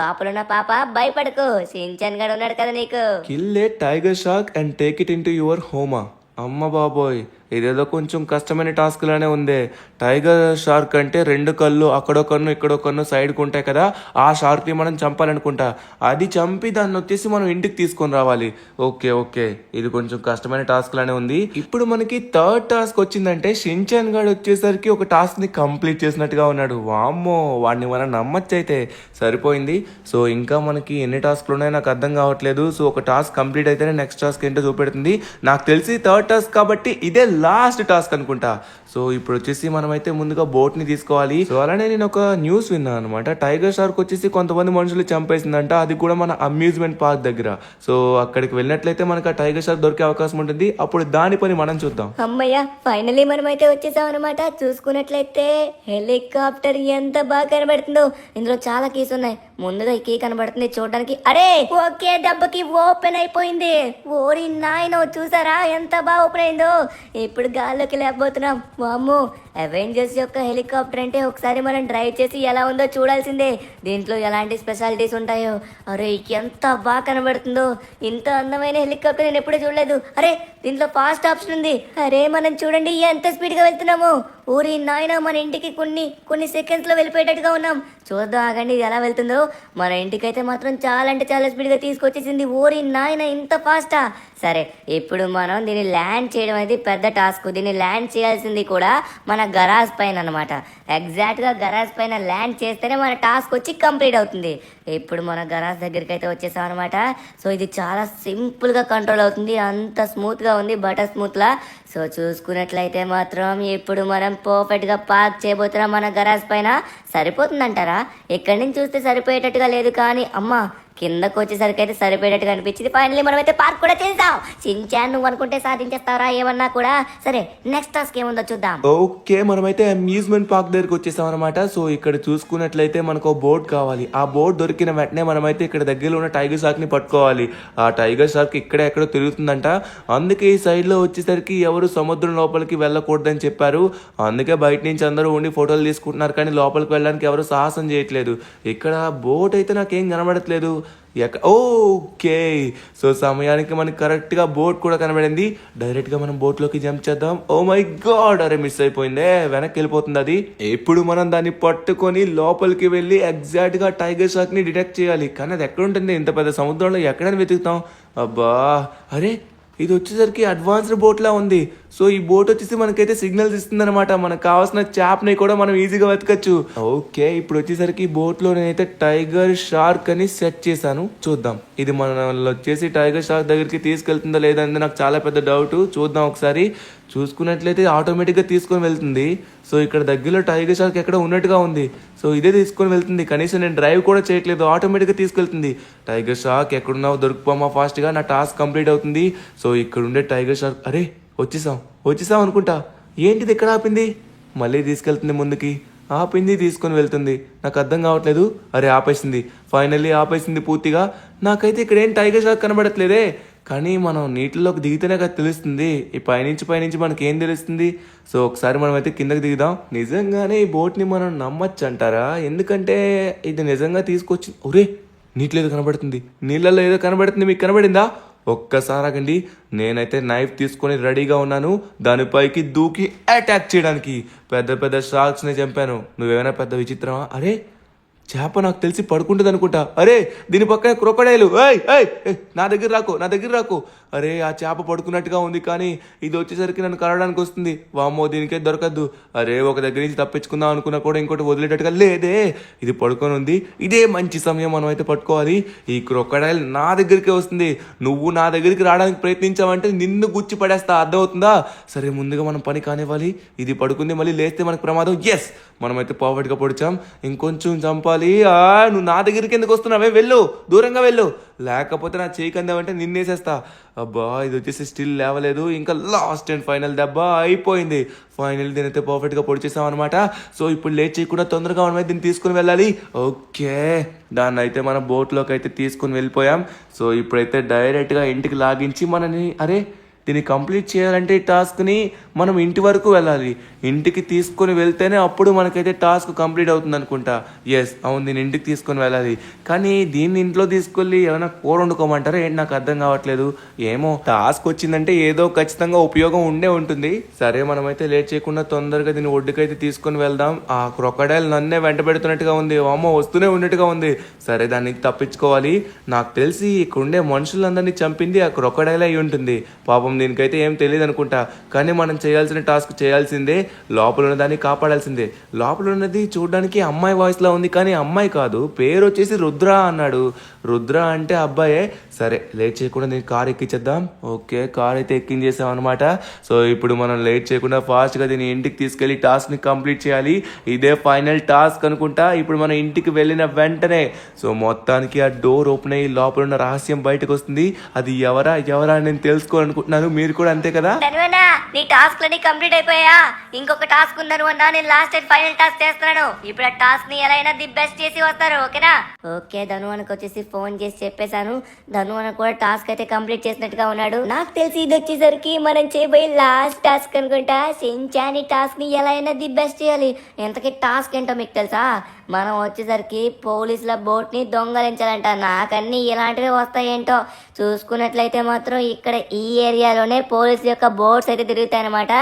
లోపల ఉన్న పాప భయపడకు, షిన్చాన్ గడు ఉన్నాడు కదా నీకు. Kill a tiger shark and take it in టు యువర్ హోమా. అమ్మ బాబోయ్, ఇదేదో కొంచెం కష్టమైన టాస్క్ లానే ఉంది. టైగర్ షార్క్ అంటే 2 కళ్ళు అక్కడో కన్ను ఇక్కడో కన్ను సైడ్కి ఉంటాయి కదా, ఆ షార్క్ని మనం చంపాలనుకుంటా. అది చంపి దాన్ని వచ్చేసి మనం ఇంటికి తీసుకొని రావాలి. ఓకే ఓకే, ఇది కొంచెం కష్టమైన టాస్క్ లానే ఉంది. ఇప్పుడు మనకి 3rd టాస్క్ వచ్చిందంటే షిన్చాన్ గాడు వచ్చేసరికి ఒక టాస్క్ ని కంప్లీట్ చేసినట్టుగా ఉన్నాడు. వామ్మో, వాడిని మనం నమ్మచ్చు అయితే. సరిపోయింది. సో ఇంకా మనకి ఎన్ని టాస్క్లు ఉన్నాయో నాకు అర్థం కావట్లేదు. సో ఒక టాస్క్ కంప్లీట్ అయితేనే నెక్స్ట్ టాస్క్ ఏంటో చూపెడుతుంది. నాకు తెలిసి 3rd టాస్క్ కాబట్టి ఇదే లాస్ట్ టాస్క్ అనుకుంటా. సో ఇప్పుడు వచ్చేసి మనమైతే ముందుగా బోట్ ని తీసుకోవాలి. సో అలానే నేను ఒక న్యూస్ విన్నాను అనమాట. టైగర్ షార్క్ వచ్చేసి కొంతమంది మనుషులు చంపేసిందంట, అది కూడా మన అమ్యూజ్మెంట్ పార్క్ దగ్గర. సో అక్కడికి వెళ్ళినట్లయితే మనకు ఆ టైగర్ షార్క్ దొరికే అవకాశం ఉంటుంది. అప్పుడు దాని పని మనం చూద్దాం. అమ్మయ్య, ఫైనల్లీ మనమైతే వచ్చేసాం అనమాట. చూసుకున్నట్లయితే హెలికాప్టర్ ఎంత బాగా కనబడుతుందో. ఇందులో చాలా కీస్ ఉన్నాయి. ముందుగా ఈ కీ కనబడుతుంది చూడడానికి. అరే ఓకే, దెబ్బకి ఓపెన్ అయిపోయింది. ఓరి నాయనో, చూసారా ఎంత బాగా ఓపెన్ అయిందో. ఇప్పుడు గాల్లోకి లేకపోతున్నాం. వామ్మో, అవెంజర్స్ యొక్క హెలికాప్టర్ అంటే ఒకసారి మనం డ్రైవ్ చేసి ఎలా ఉందో చూడాల్సిందే. దీంట్లో ఎలాంటి స్పెషాలిటీస్ ఉంటాయో. అరే ఎంత బాగా కనబడుతుందో. ఇంత అందమైన హెలికాప్టర్ నేను ఎప్పుడూ చూడలేదు. అరే దీంట్లో ఫాస్ట్ ఆప్షన్ ఉంది. అరే మనం చూడండి ఎంత స్పీడ్గా వెళ్తున్నామో. ఊరి నాయన, మన ఇంటికి కొన్ని సెకండ్స్లో వెళ్ళిపోయేటట్టుగా ఉన్నాం. చూద్దాం ఆగండి ఇది ఎలా వెళ్తుందో. మన ఇంటికైతే మాత్రం చాలా అంటే చాలా స్పీడ్గా తీసుకొచ్చేసింది. ఊరి నాయన, ఇంత ఫాస్టా? సరే, ఇప్పుడు మనం దీన్ని ల్యాండ్ చేయడం అనేది పెద్ద టాస్క్. దీన్ని ల్యాండ్ చేయాల్సింది కూడా మన గరాజ్ పైన అనమాట. ఎగ్జాక్ట్గా గరాజ్ పైన ల్యాండ్ చేస్తేనే మన టాస్క్ వచ్చి కంప్లీట్ అవుతుంది. ఇప్పుడు మన గరాజ్ దగ్గరికి అయితే వచ్చేసాం అనమాట. సో ఇది చాలా సింపుల్గా కంట్రోల్ అవుతుంది, అంత స్మూత్గా ఉంది, బటర్ స్మూత్లా. సో చూసుకున్నట్లయితే మాత్రం ఇప్పుడు మనం పర్ఫెక్ట్గా పార్క్ చేయబోతున్నాం మన గరాజ్ పైన. సరిపోతుందంటారా? ఇక్కడి నుంచి చూస్తే సరిపోయేటట్టుగా లేదు, కానీ అమ్మ కిందకు వచ్చేసరికి అయితే సరిపోయేటట్టుగా అనిపించింది. ఫైనల్లీ మనమైతే పార్క్ కూడా చేసాం. చించాన్ నువ్వు అనుకుంటే సాధించేస్తావరా ఏమన్నా కూడా. సరే నెక్స్ట్ టాస్క్ ఏముందో చూద్దాం. ఓకే, మనమైతే అమ్యూజ్మెంట్ పార్క్ దగ్గరికి వచ్చేసాం అనమాట. సో ఇక్కడ చూసుకున్నట్లయితే మనకు బోట్ కావాలి. ఆ బోట్ దొరికిన వెంటనే మనమైతే ఇక్కడ దగ్గరలో ఉన్న టైగర్ షార్క్ ని పట్టుకోవాలి. ఆ టైగర్ షార్క్ ఇక్కడే ఎక్కడో తిరుగుతుందంట. అందుకే ఈ సైడ్ లో వచ్చేసరికి ఎవరు సముద్రం లోపలికి వెళ్ళకూడదని చెప్పారు. అందుకే బయట నుంచి అందరూ ఉండి ఫోటోలు తీసుకుంటున్నారు, కానీ లోపలికి వెళ్ళడానికి ఎవరు సాహసం చేయట్లేదు. ఇక్కడ బోట్ అయితే నాకేం కనబడట్లేదు. ఓకే, సో సమయానికి మనకి కరెక్ట్గా బోట్ కూడా కనబడింది. డైరెక్ట్గా మనం బోట్లోకి జంప్ చేద్దాం. ఓ మై గాడ్, అరే మిస్ అయిపోయిందే, వెనక్కి వెళ్ళిపోతుంది అది. ఇప్పుడు మనం దాన్ని పట్టుకొని లోపలికి వెళ్ళి ఎగ్జాక్ట్గా టైగర్ షార్క్ని డిటెక్ట్ చేయాలి. కానీ అది ఎక్కడ ఉంటుంది? ఇంత పెద్ద సముద్రంలో ఎక్కడైనా వెతుకుతాం. అబ్బా, అరే ఇది వచ్చేసరికి అడ్వాన్స్డ్ బోట్లా ఉంది. సో ఈ బోట్ వచ్చేసి మనకైతే సిగ్నల్స్ ఇస్తుంది అనమాట. మనకు కావాల్సిన చాప్ని కూడా మనం ఈజీగా వెతకచ్చు. ఓకే, ఇప్పుడు వచ్చేసరికి ఈ బోట్లో నేనైతే టైగర్ షార్క్ అని సెట్ చేశాను. చూద్దాం ఇది మనల్ని వచ్చేసి టైగర్ షార్క్ దగ్గరికి తీసుకెళ్తుందో లేదా అనేది నాకు చాలా పెద్ద డౌట్. చూద్దాం ఒకసారి. చూసుకున్నట్లయితే ఆటోమేటిక్గా తీసుకొని వెళ్తుంది. సో ఇక్కడ దగ్గరలో టైగర్ షార్క్ ఎక్కడ ఉన్నట్టుగా ఉంది. సో ఇదే తీసుకొని వెళ్తుంది. కనీసం నేను డ్రైవ్ కూడా చేయట్లేదు, ఆటోమేటిక్గా తీసుకెళ్తుంది. టైగర్ షార్క్ ఎక్కడున్నావు, దొరికిపోమా ఫాస్ట్గా, నా టాస్క్ కంప్లీట్ అవుతుంది. సో ఇక్కడ ఉండే టైగర్ షార్క్, అరే వచ్చేసాం అనుకుంటా. ఏంటిది ఎక్కడ ఆపింది? మళ్ళీ తీసుకెళ్తుంది ముందుకి. ఆపింది, తీసుకొని వెళ్తుంది. నాకు అర్థం కావట్లేదు. అరే ఆపేసింది, ఫైనల్లీ ఆపేసింది పూర్తిగా. నాకైతే ఇక్కడ ఏం టైగర్ షార్క్ కనబడట్లేదే. కానీ మనం నీటిలోకి దిగితేనే కదా తెలుస్తుంది. ఈ పైనుంచి మనకి ఏం తెలుస్తుంది? సో ఒకసారి మనం అయితే కిందకి దిగుదాం. నిజంగానే ఈ బోట్ని మనం నమ్మచ్చు అంటారా? ఎందుకంటే ఇది నిజంగా తీసుకొచ్చి, ఒరే నీటిలో ఏదో కనబడుతుంది, నీళ్ళల్లో ఏదో కనబడుతుంది. మీకు కనబడిందా? ఒక్కసారి ఆగండి, నేనైతే నైఫ్ తీసుకొని రెడీగా ఉన్నాను దానిపైకి దూకి అటాక్ చేయడానికి. పెద్ద పెద్ద షార్క్స్ని చంపాను. నువ్వేమైనా పెద్ద విచిత్రమా? అరే చేప నాకు తెలిసి పడుకుంటుంది అనుకుంటా. అరే దీని పక్కన క్రొకడైలు. నా దగ్గర రాకు. అరే ఆ చేప పడుకున్నట్టుగా ఉంది, కానీ ఇది వచ్చేసరికి నన్ను కలవడానికి వస్తుంది. వామ్మో, దీనికే దొరకద్దు. అరే ఒక దగ్గర నుంచి తప్పించుకుందాం అనుకున్నా కూడా ఇంకోటి వదిలేటట్టుగా లేదే, ఇది పడుకొని ఉంది. ఇదే మంచి సమయం, మనం అయితే పట్టుకోవాలి. ఈ క్రొకడైల్ నా దగ్గరికే వస్తుంది. నువ్వు నా దగ్గరికి రావడానికి ప్రయత్నించావంటే నిన్ను గుచ్చి పడేస్తా, అర్థమవుతుందా? సరే ముందుగా మనం పని కానివ్వాలి. ఇది పడుకుంది, మళ్ళీ లేస్తే మనకు ప్రమాదం. ఎస్, మనమైతే పర్ఫెక్ట్గా పొడిచాం. ఇంకొంచెం చంపాలి. నువ్వు నా దగ్గరికి ఎందుకు వస్తున్నావే? వెళ్ళు, దూరంగా వెళ్ళు, లేకపోతే నా చేయి కందావంటే నిన్నేసేస్తా. అబ్బా ఇది వచ్చేసి స్టిల్ లేవలేదు. ఇంకా లాస్ట్ అండ్ ఫైనల్ దెబ్బ అయిపోయింది. ఫైనల్ దీనైతే పర్ఫెక్ట్గా పొడిచేసాం అనమాట. సో ఇప్పుడు లేట్ చేయకుండా తొందరగా మనమైతే దీన్ని తీసుకుని వెళ్ళాలి. ఓకే, దాన్ని అయితే మన బోట్లోకి అయితే తీసుకుని వెళ్ళిపోయాం. సో ఇప్పుడైతే డైరెక్ట్గా ఇంటికి లాగించి మనని, అరే దీన్ని కంప్లీట్ చేయాలంటే ఈ టాస్క్ని మనం ఇంటి వరకు వెళ్ళాలి. ఇంటికి తీసుకొని వెళ్తేనే అప్పుడు మనకైతే టాస్క్ కంప్లీట్ అవుతుంది అనుకుంటా. ఎస్ అవును, దీన్ని ఇంటికి తీసుకొని వెళ్ళాలి. కానీ దీన్ని ఇంట్లో తీసుకెళ్ళి ఏమైనా కూర వండుకోమంటారా ఏంటి? నాకు అర్థం కావట్లేదు. ఏమో, టాస్క్ వచ్చిందంటే ఏదో ఖచ్చితంగా ఉపయోగం ఉండే ఉంటుంది. సరే మనమైతే లేట్ చేయకుండా తొందరగా దీన్ని ఒడ్డుకైతే తీసుకొని వెళ్దాం. ఆ క్రొకడైల్ నన్నే వెంట పెడుతున్నట్టుగా ఉంది. అమ్మో వస్తూనే ఉన్నట్టుగా ఉంది. సరే దాన్ని తప్పించుకోవాలి. నాకు తెలిసి ఇక్కడ ఉండే మనుషులందరినీ చంపింది ఆ క్రొకడైల్ అయి ఉంటుంది. పాపం దీనికైతే ఏం తెలియదు అనుకుంటా. కానీ మనం చేయాల్సిన టాస్క్ చేయాల్సిందే, లోపల ఉన్నదాన్ని కాపాడాల్సిందే. లోపల ఉన్నది చూడడానికి అమ్మాయి వాయిస్లా ఉంది, కానీ అమ్మాయి కాదు. పేరు వచ్చేసి రుద్ర అన్నాడు. రుద్ర అంటే అబ్బాయే. సరే లేట్ చేయకుండా నేను కార్ ఎక్కించేద్దాం. ఓకే, కార్ అయితే ఎక్కించేసాం అనమాట. సో ఇప్పుడు మనం లేట్ చేయకుండా ఫాస్ట్గా దీన్ని ఇంటికి తీసుకెళ్ళి టాస్క్ని కంప్లీట్ చేయాలి. ఇదే ఫైనల్ టాస్క్ అనుకుంటా. ఇప్పుడు మనం ఇంటికి వెళ్ళిన వెంటనే సో మొత్తానికి ఆ డోర్ ఓపెన్ అయ్యి లోపల ఉన్న రహస్యం బయటకు వస్తుంది. అది ఎవరా అని నేను తెలుసుకోవాలనుకుంటున్నాను. మీరు కూడా అంతే కదా? ధనువన్నా, నీ టాస్క్ లన్నీ కంప్లీట్ అయిపోయా? ఇంకొక టాస్క్ ఉందను అన్నా. నేను లాస్ట్ అండ్ ఫైనల్ టాస్క్ చేస్తున్నాను. ఇప్పుడు ఆ టాస్క్ ని ఎలా అయినా ది బెస్ట్ చేసి వస్తారు. ఓకేనా? ఓకే, ధనువన్నకి వచ్చేసి ఫోన్ చేసి చెప్పేశాను. ధనువన్న కూడా టాస్క్ అయితే కంప్లీట్ చేసినట్టుగా ఉన్నాడు. నాకు తెలిసి ఇది వచ్చేసరికి మనం చేయబోయే లాస్ట్ టాస్క్ అనుకుంటా. సించాని టాస్క్ ని ఎలా అయినా ది బెస్ట్ చేయాలి. ఎంతకీ టాస్క్ ఏంటో మీకు తెలుసా? మనం వచ్చేసరికి పోలీసుల బోట్ ని దొంగలించాలంట. నాకన్నీ ఇలాంటివి వస్తాయేంటో. చూసుకున్నట్లయితే మాత్రం ఇక్కడ ఈ ఏరియాలోనే పోలీసుల యొక్క బోట్స్ అయితే తిరుగుతాయి అనమాట.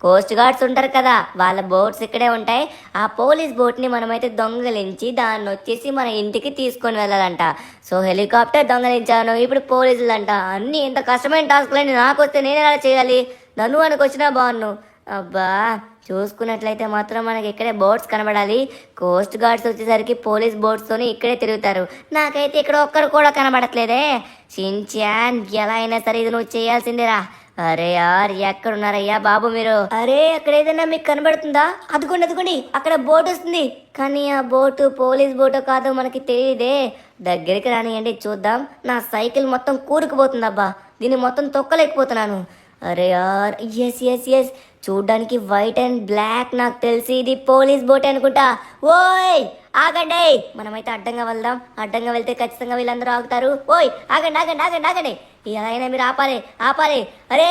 కోస్ట్ గార్డ్స్ ఉంటారు కదా, వాళ్ళ బోట్స్ ఇక్కడే ఉంటాయి. ఆ పోలీస్ బోట్ని మనమైతే దొంగలించి దాన్ని వచ్చేసి మన ఇంటికి తీసుకొని వెళ్ళాలంట. సో హెలికాప్టర్ దొంగలించాను, ఇప్పుడు పోలీసులు అంట. అన్నీ ఇంత కష్టమైన టాస్క్లని నాకు వస్తే నేను ఎలా చేయాలి? ధనువన్నకి వచ్చినా బాగున్ను. అబ్బా చూసుకున్నట్లయితే మాత్రం మనకి ఇక్కడే బోట్స్ కనబడాలి. కోస్ట్ గార్డ్స్ వచ్చేసరికి పోలీస్ బోట్స్తోని ఇక్కడే తిరుగుతారు. నాకైతే ఇక్కడ ఒక్కరు కూడా కనబడట్లేదే. షిన్చాన్ ఎలా అయినా సరే ఇది నువ్వు చేయాల్సిందేరా. అరే యార్ ఎక్కడున్నారయ్యా బాబు మీరు? అరే అక్కడ ఏదైనా మీకు కనబడుతుందా? అదిగోండి అదిగోండి, అక్కడ బోట్ వస్తుంది. కానీ ఆ బోటు పోలీస్ బోటో కాదో మనకి తెలియదే. దగ్గరికి రానియండి చూద్దాం. నా సైకిల్ మొత్తం కూరుకుపోతుందబ్బా, దీన్ని మొత్తం తొక్కలేకపోతున్నాను. అరే యార్, ఎస్ ఎస్ ఎస్, చూడ్డానికి వైట్ అండ్ బ్లాక్. నాకు తెలిసి ఇది పోలీస్ బోట్ అనుకుంటా. ఓయ్ ఆగండి, మనమైతే అడ్డంగా వెళ్దాం. అడ్డంగా వెళ్తే ఖచ్చితంగా వీళ్ళందరూ ఆగుతారు. ఓయ్ ఆగండి ఆగండి ఆగండి ఆగండి, ఎలా అయినా మీరు ఆపాలి ఆపాలి. అరే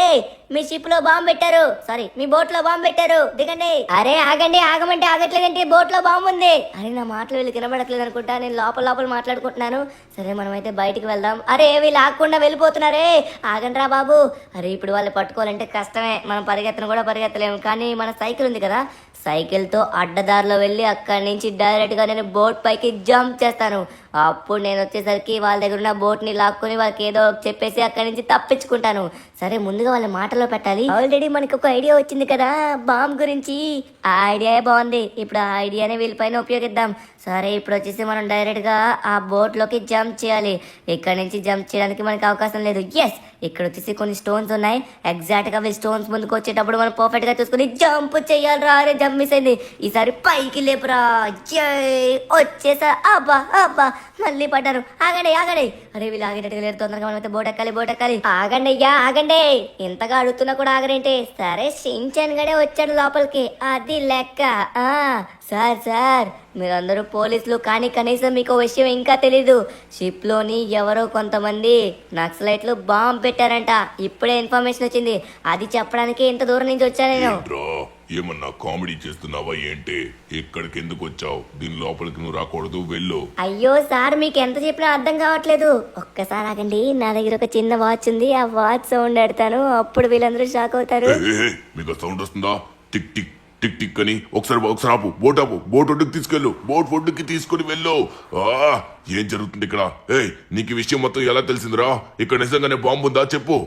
మీ షిప్ లో బాంబు పెట్టారు, సారీ మీ బోట్ లో బాంబు పెట్టారు, దిగండి. అరే ఆగండి, ఆగమంటే ఆగట్లేదంటే బోట్ లో బాంబు ఉంది. అరే నా మాటలు వీళ్ళు వినబడట్లేదు అనుకుంటా, నేను లోపల లోపల మాట్లాడుకుంటున్నాను. సరే మనమైతే బయటికి వెళ్దాం. అరే వీళ్ళు ఆగకుండా వెళ్ళిపోతున్నారే, ఆగండి రా బాబు. అరే ఇప్పుడు వాళ్ళు పట్టుకోవాలంటే కష్టమే, మనం పరిగెత్తను కూడా పరిగెత్తలేము. కానీ మన సైకిల్ ఉంది కదా, సైకిల్తో అడ్డదారిలో వెళ్ళి అక్కడి నుంచి డైరెక్ట్గా నేను బోట్ పైకి జంప్ చేస్తాను. అప్పుడు నేను వచ్చేసరికి వాళ్ళ దగ్గర ఉన్న బోట్ని లాక్కొని వాళ్ళకి ఏదో చెప్పేసి అక్కడి నుంచి తప్పించుకుంటాను. సరే ముందుగా వాళ్ళ మాటలో పెట్టాలి. ఆల్రెడీ మనకి ఒక ఐడియా వచ్చింది కదా బాంబ్ గురించి, ఆ ఐడియా బాగుంది. ఇప్పుడు ఆ ఐడియానే వీళ్ళపైన ఉపయోగిద్దాం. సరే ఇప్పుడు వచ్చేసి మనం డైరెక్ట్గా ఆ బోట్లోకి జంప్ చేయాలి. ఇక్కడ నుంచి జంప్ చేయడానికి మనకి అవకాశం లేదు. ఎస్, ఇక్కడ వచ్చేసి కొన్ని స్టోన్స్ ఉన్నాయి. ఎగ్జాక్ట్గా వీళ్ళు స్టోన్స్ ముందుకు వచ్చేటప్పుడు మనం పర్ఫెక్ట్గా చూసుకుని జంప్ చేయాలి. అరే జంప్ మిస్ అయింది, ఈసారి పైకి లేపురా. వచ్చేసా, అబ్బా అబ్బా మళ్ళీ పడ్డాను. ఆగండి ఆగండి, అరే వీళ్ళు ఆగేటట్టుగా లేరు, తొందరగా మనం అయితే బోట్ ఎక్కాలి బోట్ ఎక్కాలి. ఆగండి అయ్యా ఆగండి, ఇంతగా అడుగుతున్నా కూడా ఆగరేంటి? సరే షించాన్ గడే వచ్చాడు లోపలికి, అది లెక్క. సార్ సార్ మీరందరూ పోలీసులు, కానీ కనీసం మీకు విషయం ఇంకా తెలీదు. షిప్ లోని ఎవరో కొంతమంది నక్సలైట్లు బాంబు పెట్టారంట. ఇప్పుడే ఇన్ఫర్మేషన్ వచ్చింది, అది చెప్పడానికి ఇంత దూరం నుంచి వచ్చాను నేను. ఏంట్రా, ఏమన్నా కామెడీ చేస్తున్నావా ఏంటి? ఇక్కడికి ఎందుకు వచ్చావు? దీని లోపలికి నువ్వు రాకూడదు, వెళ్ళు. అయ్యో సార్ మీకు ఎంత చెప్పినా అర్థం కావట్లేదు. ఒక్కసారి ఆగండి, నా దగ్గర ఒక చిన్న వాచ్ ఉంది, ఆ వాచ్ సౌండ్ పెడతాను, అప్పుడు వీళ్ళందరూ షాక్ అవుతారు. మీకు సౌండ్ వస్తుందా? టిక్ టిక్ టిక్ టిక్ అని. ఒకసారి ఆపు, బోట్ ఆపు, బోట్ ఒడ్డుకి తీసుకెళ్ళు, బోట్ ఒడ్డుకి తీసుకుని వెళ్ళు. ఏం జరుగుతుంది ఇక్కడ? నీకు ఈ విషయం మొత్తం ఎలా తెలిసిందిరా? ఇక్కడ నిజంగానే బాంబు ఉందా చెప్పు.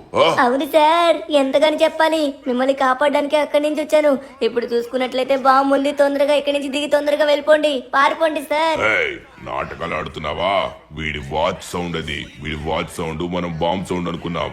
అవును సార్, ఎంతగాని చెప్పాలి, మిమ్మల్ని కాపాడడానికి అక్కడి నుంచి వచ్చాను. ఇప్పుడు చూసుకున్నట్లయితే బాంబు ఉంది, తొందరగా ఇక్కడి నుంచి దిగి తొందరగా వెళ్ళిపోండి, పారిపోండి సార్. నాటకాలు ఆడుతున్నావా? వీడి వాచ్ సౌండ్ అది, వీడి వాచ్ సౌండ్ మనం బాంబ్ సౌండ్ అనుకున్నాం.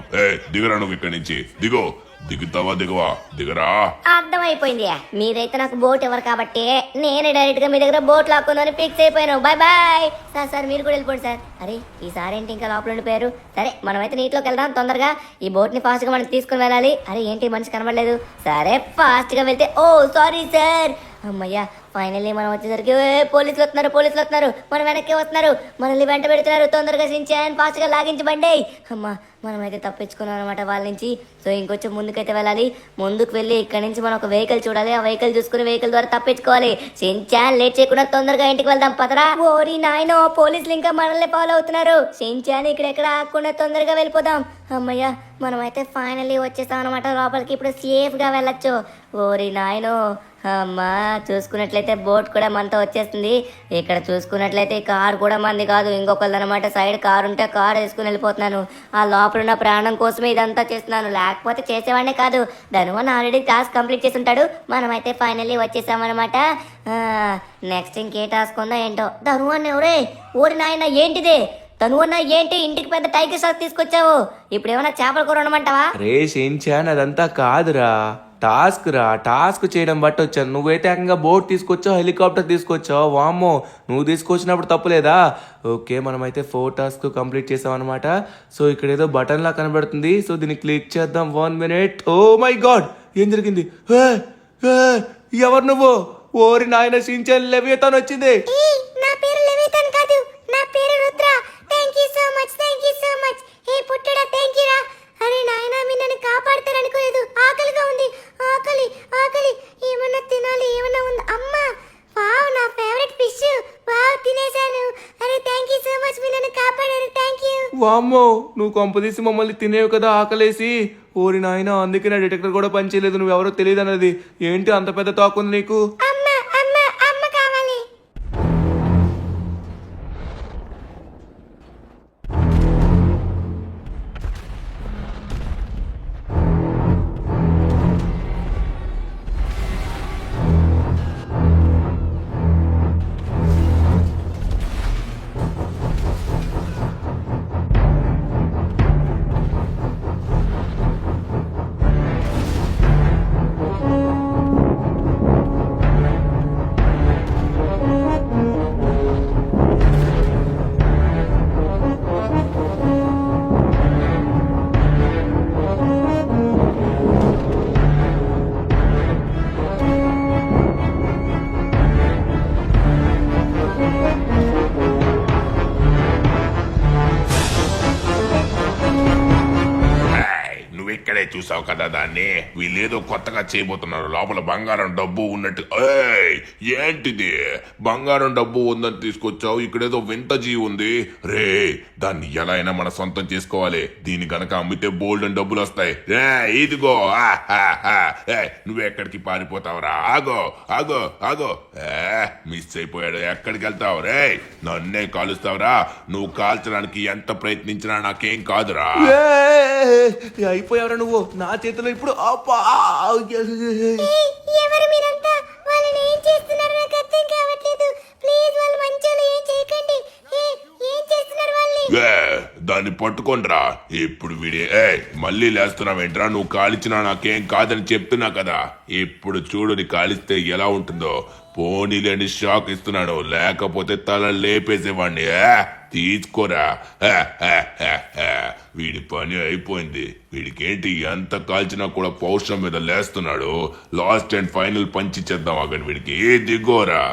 దిగరా నువ్వు ఇక్కడి నుంచి, దిగో. దిగుతావా దిగవా? దిగరా. అర్థమైపోయింది, మీరైతే నాకు బోట్ ఎవరు కాబట్టి నేను డైరెక్ట్ గా మీ దగ్గర బోట్ లాక్కుందని ఫిక్స్ అయిపోయాను. Bye bye sir. సార్ మీరు కూడా వెళ్ళిపోండి సార్. అరే ఈసారి ఏంటి ఇంకా లోపల ఉండిపోయారు? సరే మనమైతే నీటిలోకి వెళ్దాం తొందరగా. ఈ బోట్ ని ఫాస్ట్ గా మనం తీసుకుని వెళ్ళాలి. అరే ఏంటి మనిషి కనబడలేదు? సరే ఫాస్ట్ గా వెళ్తే, ఓ సారీ సార్. అమ్మయ్యా ఫైనల్లీ మనం వచ్చేసరికి పోలీసులు వస్తున్నారు, మన వెనక్కి వస్తున్నారు, మనల్ని వెంట పెడుతున్నారు. తొందరగా సించాన్ ఫాస్ట్ గా లాగించబండి. అమ్మా మనమైతే తప్పించుకున్నాం అనమాట వాళ్ళ నుంచి. సో ఇంకొంచెం ముందుకైతే వెళ్ళాలి. ముందుకు వెళ్ళి ఇక్కడ నుంచి మనం ఒక వెహికల్ చూడాలి, ఆ వెహికల్ చూసుకుని వెహికల్ ద్వారా తప్పించుకోవాలి. సించాన్ లేట్ చేయకుండా తొందరగా ఇంటికి వెళ్దాం పదరా. ఓరి నాయనో, పోలీసులు ఇంకా మనల్ని ఫాలో అవుతున్నారు. సించాన్ ఇక్కడెక్కడ ఆగకుండా తొందరగా వెళ్ళిపోదాం. అమ్మయ్యా మనమైతే ఫైనల్లీ వచ్చేసాం అనమాట లోపలికి. ఇప్పుడు సేఫ్ గా వెళ్ళొచ్చు. ఓరి నాయనో, అమ్మా చూసుకున్నట్లయితే బోట్ కూడా మనతో వచ్చేస్తుంది. ఇక్కడ చూసుకున్నట్లయితే కార్ కూడా మంది కాదు, ఇంకొకరిది అనమాట. సైడ్ కార్ ఉంటే కార్ వేసుకుని వెళ్ళిపోతున్నాను. ఆ లోపల ఉన్న ప్రాణం కోసమే ఇదంతా చేస్తున్నాను, లేకపోతే చేసేవాడినే కాదు. ధనువన్ ఆల్రెడీ టాస్క్ కంప్లీట్ చేసి ఉంటాడు. మనమైతే ఫైనల్లీ వచ్చేసామన్నమాట. నెక్స్ట్ ఇంకే టాస్క్ ఉందా ఏంటో. ధనువన్ ఎవరే? ఓరి నాయన ఏంటిదే? తనువన్న ఏంటి ఇంటికి పెద్ద టైగర్ షార్క్ తీసుకొచ్చావు? ఇప్పుడు ఏమైనా చేపల కూర ఉండమంటావా? రే షించాన్ అదంతా కాదురా, టాస్క్ రా. టాస్క్ చేయడం బట్టి వచ్చాను. నువ్వైతే ఏకంగా బోట్ తీసుకొచ్చావు, హెలికాప్టర్ తీసుకొచ్చావు. వామ్మో నువ్వు తీసుకొచ్చినప్పుడు తప్పులేదా? ఓకే మనమైతే 4 టాస్క్ కంప్లీట్ చేసాం అనమాట. సో ఇక్కడ ఏదో బటన్ లా కనబడుతుంది, సో దీన్ని క్లిక్ చేద్దాం. 1 minute. ఓ మై గాడ్ ఏం జరిగింది? ఎవరు నువ్వు? ఓరి నాయన షించాన్ లెవియతాన్ వచ్చింది. నా పేరు లెవియతాన్ కాదు, నా పేరు Rudra. Thank you so much, thank you so much. Hey పుట్టడా థ్యాంక్ యూ రా. అరే నాయనా మీరు నన్ను కాపాడతారనుకోలేదు, ఆకలిగా ఉంది. ఆకలి ఆకలి, ఏమన్నా తినాలి, ఏమన్నా ఉంది. అమ్మా వావ్ నా ఫేవరెట్ ఫిష్, వావ్ తినేశాను. అరే థ్యాంక్ యూ సో మచ్, మీరు నన్ను కాపాడారు, థ్యాంక్ యూ. వామ్మో నువ్వు కొంపదీసి మమ్మల్ని తినేవు కదా ఆకలేసి. ఓరి నాయన అందుకే నా డిటెక్టర్ కూడా పనిచేయలేదు, నువ్వెవరో తెలియదు అన్నది. ఏంటి అంత పెద్ద తాకుంది నీకు? చూసావు కదా దాన్ని, వీళ్ళేదో కొత్తగా చేయబోతున్నారు, లోపల బంగారం డబ్బు ఉన్నట్టు. ఏయ్ ఏంటిది, బంగారం డబ్బు ఉందని తీసుకొచ్చావు, ఇక్కడేదో వింత జీవి ఉంది. రే దాన్ని ఎలా అయినా మన సొంతం చేసుకోవాలి, దీన్ని గనక అమ్మితే బోల్డ్ అని డబ్బులు వస్తాయి. రే ఇదిగో నువ్వెక్కడికి పారిపోతావురా, ఆగో ఆగో ఆగో. మిస్ అయిపోయాడు, ఎక్కడికి వెళ్తావు? రే నన్నే కాలుస్తావురా, నువ్వు కాల్చడానికి ఎంత ప్రయత్నించినా నాకేం కాదురా. అయిపోయావరా నువ్వు నా చేతిలో ఇప్పుడు. ఎవరు మీరంతా? వాళ్ళని ఏం చేస్తున్నారు నాకు అర్థం కావట్లేదు. ప్లీజ్ వాళ్ళు మంచోళ్ళు, ఏం చేయకండి. ఏం చేస్తున్నారు వాళ్ళని? దాన్ని పట్టుకోండిరా. ఇప్పుడు మళ్ళీ లేస్తున్నావేంట్రా? నువ్వు కాల్చినా నాకేం కాదని చెప్తున్నా కదా. ఇప్పుడు చూడు నీ కాలిస్తే ఎలా ఉంటుందో. పోనీలేని షాక్ ఇస్తున్నాడు, లేకపోతే తల లేపేసేవాడిని. తీసుకోరా. వీడి పని అయిపోయింది. వీడికేంటి ఎంత కాల్చినా కూడా పౌరుషం మీద లేస్తున్నాడు. లాస్ట్ అండ్ ఫైనల్ పంచి చేద్దాం అక్కడ వీడికి. దిగోరా.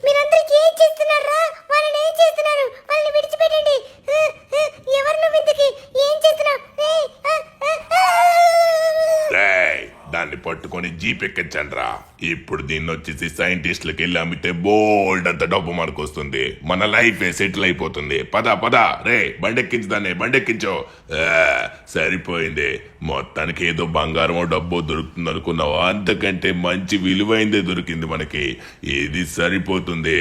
మీరందరికీ ఏం చేస్తున్నారా? వాళ్ళని ఏం చేస్తున్నారు? వాళ్ళని విడిచిపెట్టండి. ఎవరు నువ్వు ఇంతకి? ఏం చేస్తున్నావు? దాన్ని పట్టుకొని జీప్ ఎక్కించండ్రా. ఇప్పుడు దీన్ని వచ్చేసి సైంటిస్టులకు వెళ్ళి అమ్మితే బోల్డ్ అంత డబ్బు మనకు వస్తుంది, మన లైఫ్ సెటిల్ అయిపోతుంది. పద పద రే, బండెక్కించు దాన్ని, బండెక్కించో. సరిపోయింది, మొత్తానికి ఏదో బంగారమో డబ్బో దొరుకుతుంది అనుకున్నావు, అంతకంటే మంచి విలువైందే దొరికింది మనకి. ఇది సరిపోతుంది.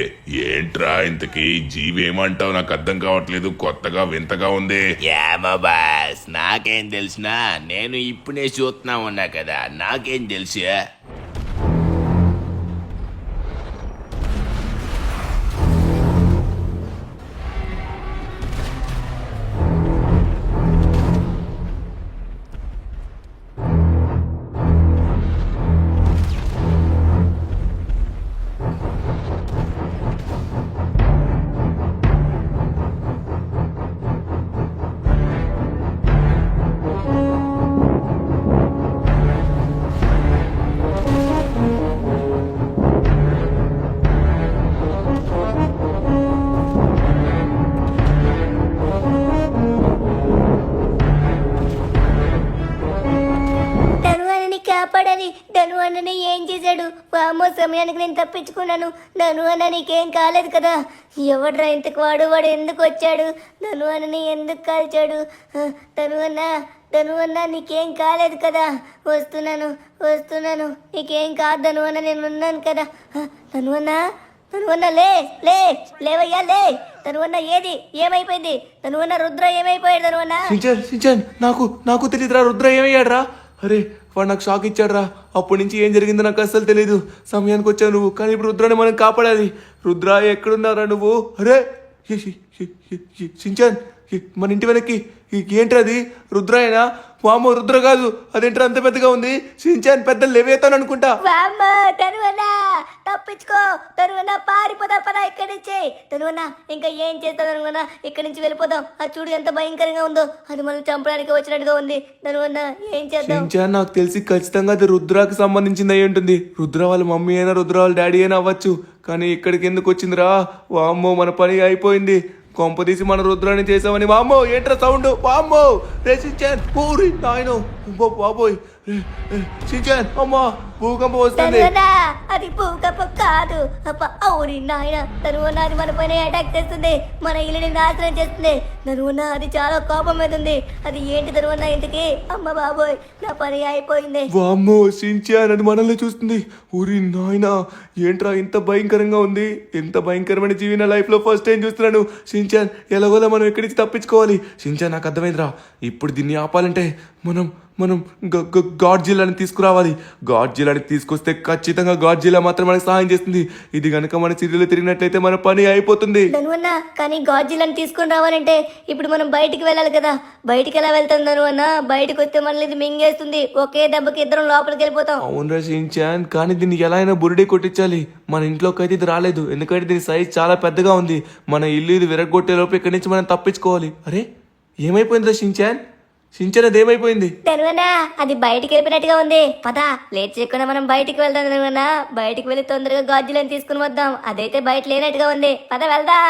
ఏంట్రా ఇంతకీ జీవి ఏమంటావు? నాకు అర్థం కావట్లేదు, కొత్తగా వింతగా ఉంది. ఏమో బాస్, నాకేం తెలిసినా, నేను ఇప్పుడే చూస్తున్నా ఉన్నా కదా, నాకేం తెలుసు. కాపాడాలి. ధను అన్నని ఏం చేశాడు? వామో, సమయానికి నేను తప్పించుకున్నాను. ధను అన్న నీకేం కాలేదు కదా? ఎవడ్రా ఇంతకు వాడు? వాడు ఎందుకు వచ్చాడు? ధను అన్నని ఎందుకు కాల్చాడు? ధను అన్న నీకేం కాలేదు కదా? వస్తున్నాను. నీకేం కాదు ధను అన్న, నేను ఉన్నాను కదా. ధను అన్న లేవయ్యా, లే. ధను అన్న ఏది? ఏమైపోయింది? ధను అన్న, రుద్ర ఏమైపోయాడు? ధను అన్న సించన్ నాకు తెలియదురా, రుద్ర ఏమయ్యాడురా? అరే వాడు నాకు షాక్ ఇచ్చాడురా. అప్పటి నుంచి ఏం జరిగిందో నాకు అస్సలు తెలీదు. సమయానికి వచ్చావు నువ్వు, కానీ ఇప్పుడు రుద్రాని మనం కాపాడాలి. రుద్ర ఎక్కడున్నారా నువ్వు? అరే సించాన్, మన ఇంటి వెనక్కి ఏంటి అది? రుద్రాయనా? వామో, రుద్ర కాదు. అదేంట్రా అంత పెద్దగా ఉంది? సించాన్ పెద్ద లేవేతాను అనుకుంటా. తప్పించుకో తరువన్నా, పారిపోదా పదా ఇక్కడి నుంచి. తరువన్నా ఇంకా ఏం చేస్తా తరువన్నా, ఇక్కడి నుంచి వెళ్ళిపోదాం. ఆ చూడు ఎంత భయంకరంగా ఉందో, అది మనం చంపడానికి వచ్చినట్టుగా ఉంది. తరువన్నా ఏం చేద్దాం? సించాన్, నాకు తెలిసి ఖచ్చితంగా అది రుద్రాకి సంబంధించింది అయి ఉంటుంది. రుద్ర వాళ్ళ మమ్మీ అయినా, రుద్ర వాళ్ళ డాడీ అయినా అవ్వచ్చు. కానీ ఇక్కడికి ఎందుకు వచ్చిందిరా? వామ్మో, మన పని అయిపోయింది. కొంపదీసి మన రుద్రాన్ని చేసామని. వామ్మో, ఏంట్రా సౌండ్? వామ్మో రే సించాన్, ఊరి నాయనో, బాబోయ్ సించాన్, అమ్మా భూకంపం వస్తుంది. అది భూకంపం కాదు. అవుని నాయన, తరువున అది మన పైన అటాక్ చేస్తుంది, మన ఇల్లుని నాశనం చేస్తుంది. తరువున అది చాలా కోపం మీద ఉంది. అది ఏంటి తరువున ఇంటికి? అమ్మ బాబోయ్, నా పని అయిపోయింది. వామ్మో సించాన్, అది మనల్ని చూస్తుంది. ఊరి నాయన, ఏంట్రా ఇంత భయంకరంగా ఉంది? ఎంత భయంకరమైన జీవి నా లైఫ్ లో ఫస్ట్ టైం చూస్తున్నాను. సించాన్, ఎలాగోలా మనం ఎక్కడి నుంచి తప్పించుకోవాలి. సించాన్, నాకు అర్థమైందిరా. ఇప్పుడు దీన్ని ఆపాలంటే మనం గాడ్జిల్లాని తీసుకురావాలి. గాడ్జిల్లాని తీసుకొస్తే ఖచ్చితంగా గాడ్జిల్లా మాత్రం మనకు సహాయం చేస్తుంది. ఇది గనక మన సిటీలో తిరిగినట్లయితే మన పని అయిపోతుంది. కానీ గాడ్జిల్లాని తీసుకుని రావాలంటే ఇప్పుడు మనం బయటికి వెళ్ళాలి కదా. బయటికి ఎలా వెళ్తాం అన్న? బయటకు వస్తే మనల్ని ఇది మింగేస్తుంది. ఒకే దెబ్బకి ఇద్దరం లోపలికి వెళ్ళిపోతాం. అవును సించాన్, కానీ దీన్ని ఎలా అయినా బురిడి కొట్టించాలి. మన ఇంట్లోకి అయితే ఇది రాలేదు, ఎందుకంటే దీని సైజ్ చాలా పెద్దగా ఉంది. మన ఇల్లు ఇది విరగొట్టే లోపు ఇక్కడి నుంచి మనం తప్పించుకోవాలి. అరే ఏమైపోయిందిరా సించాన్? అది ఏమైపోయింది? ధనువన్నా, అది బయటికి వెళ్ళిపోయినట్టుగా ఉంది. పదా, లేట్ చేయకుండా మనం బయటికి వెళ్దాం. ధనువన్నా, బయటికి వెళ్ళి తొందరగా గాజులను తీసుకుని వద్దాం. అదైతే బయట లేనట్టుగా ఉంది. పద వెళ్దాం.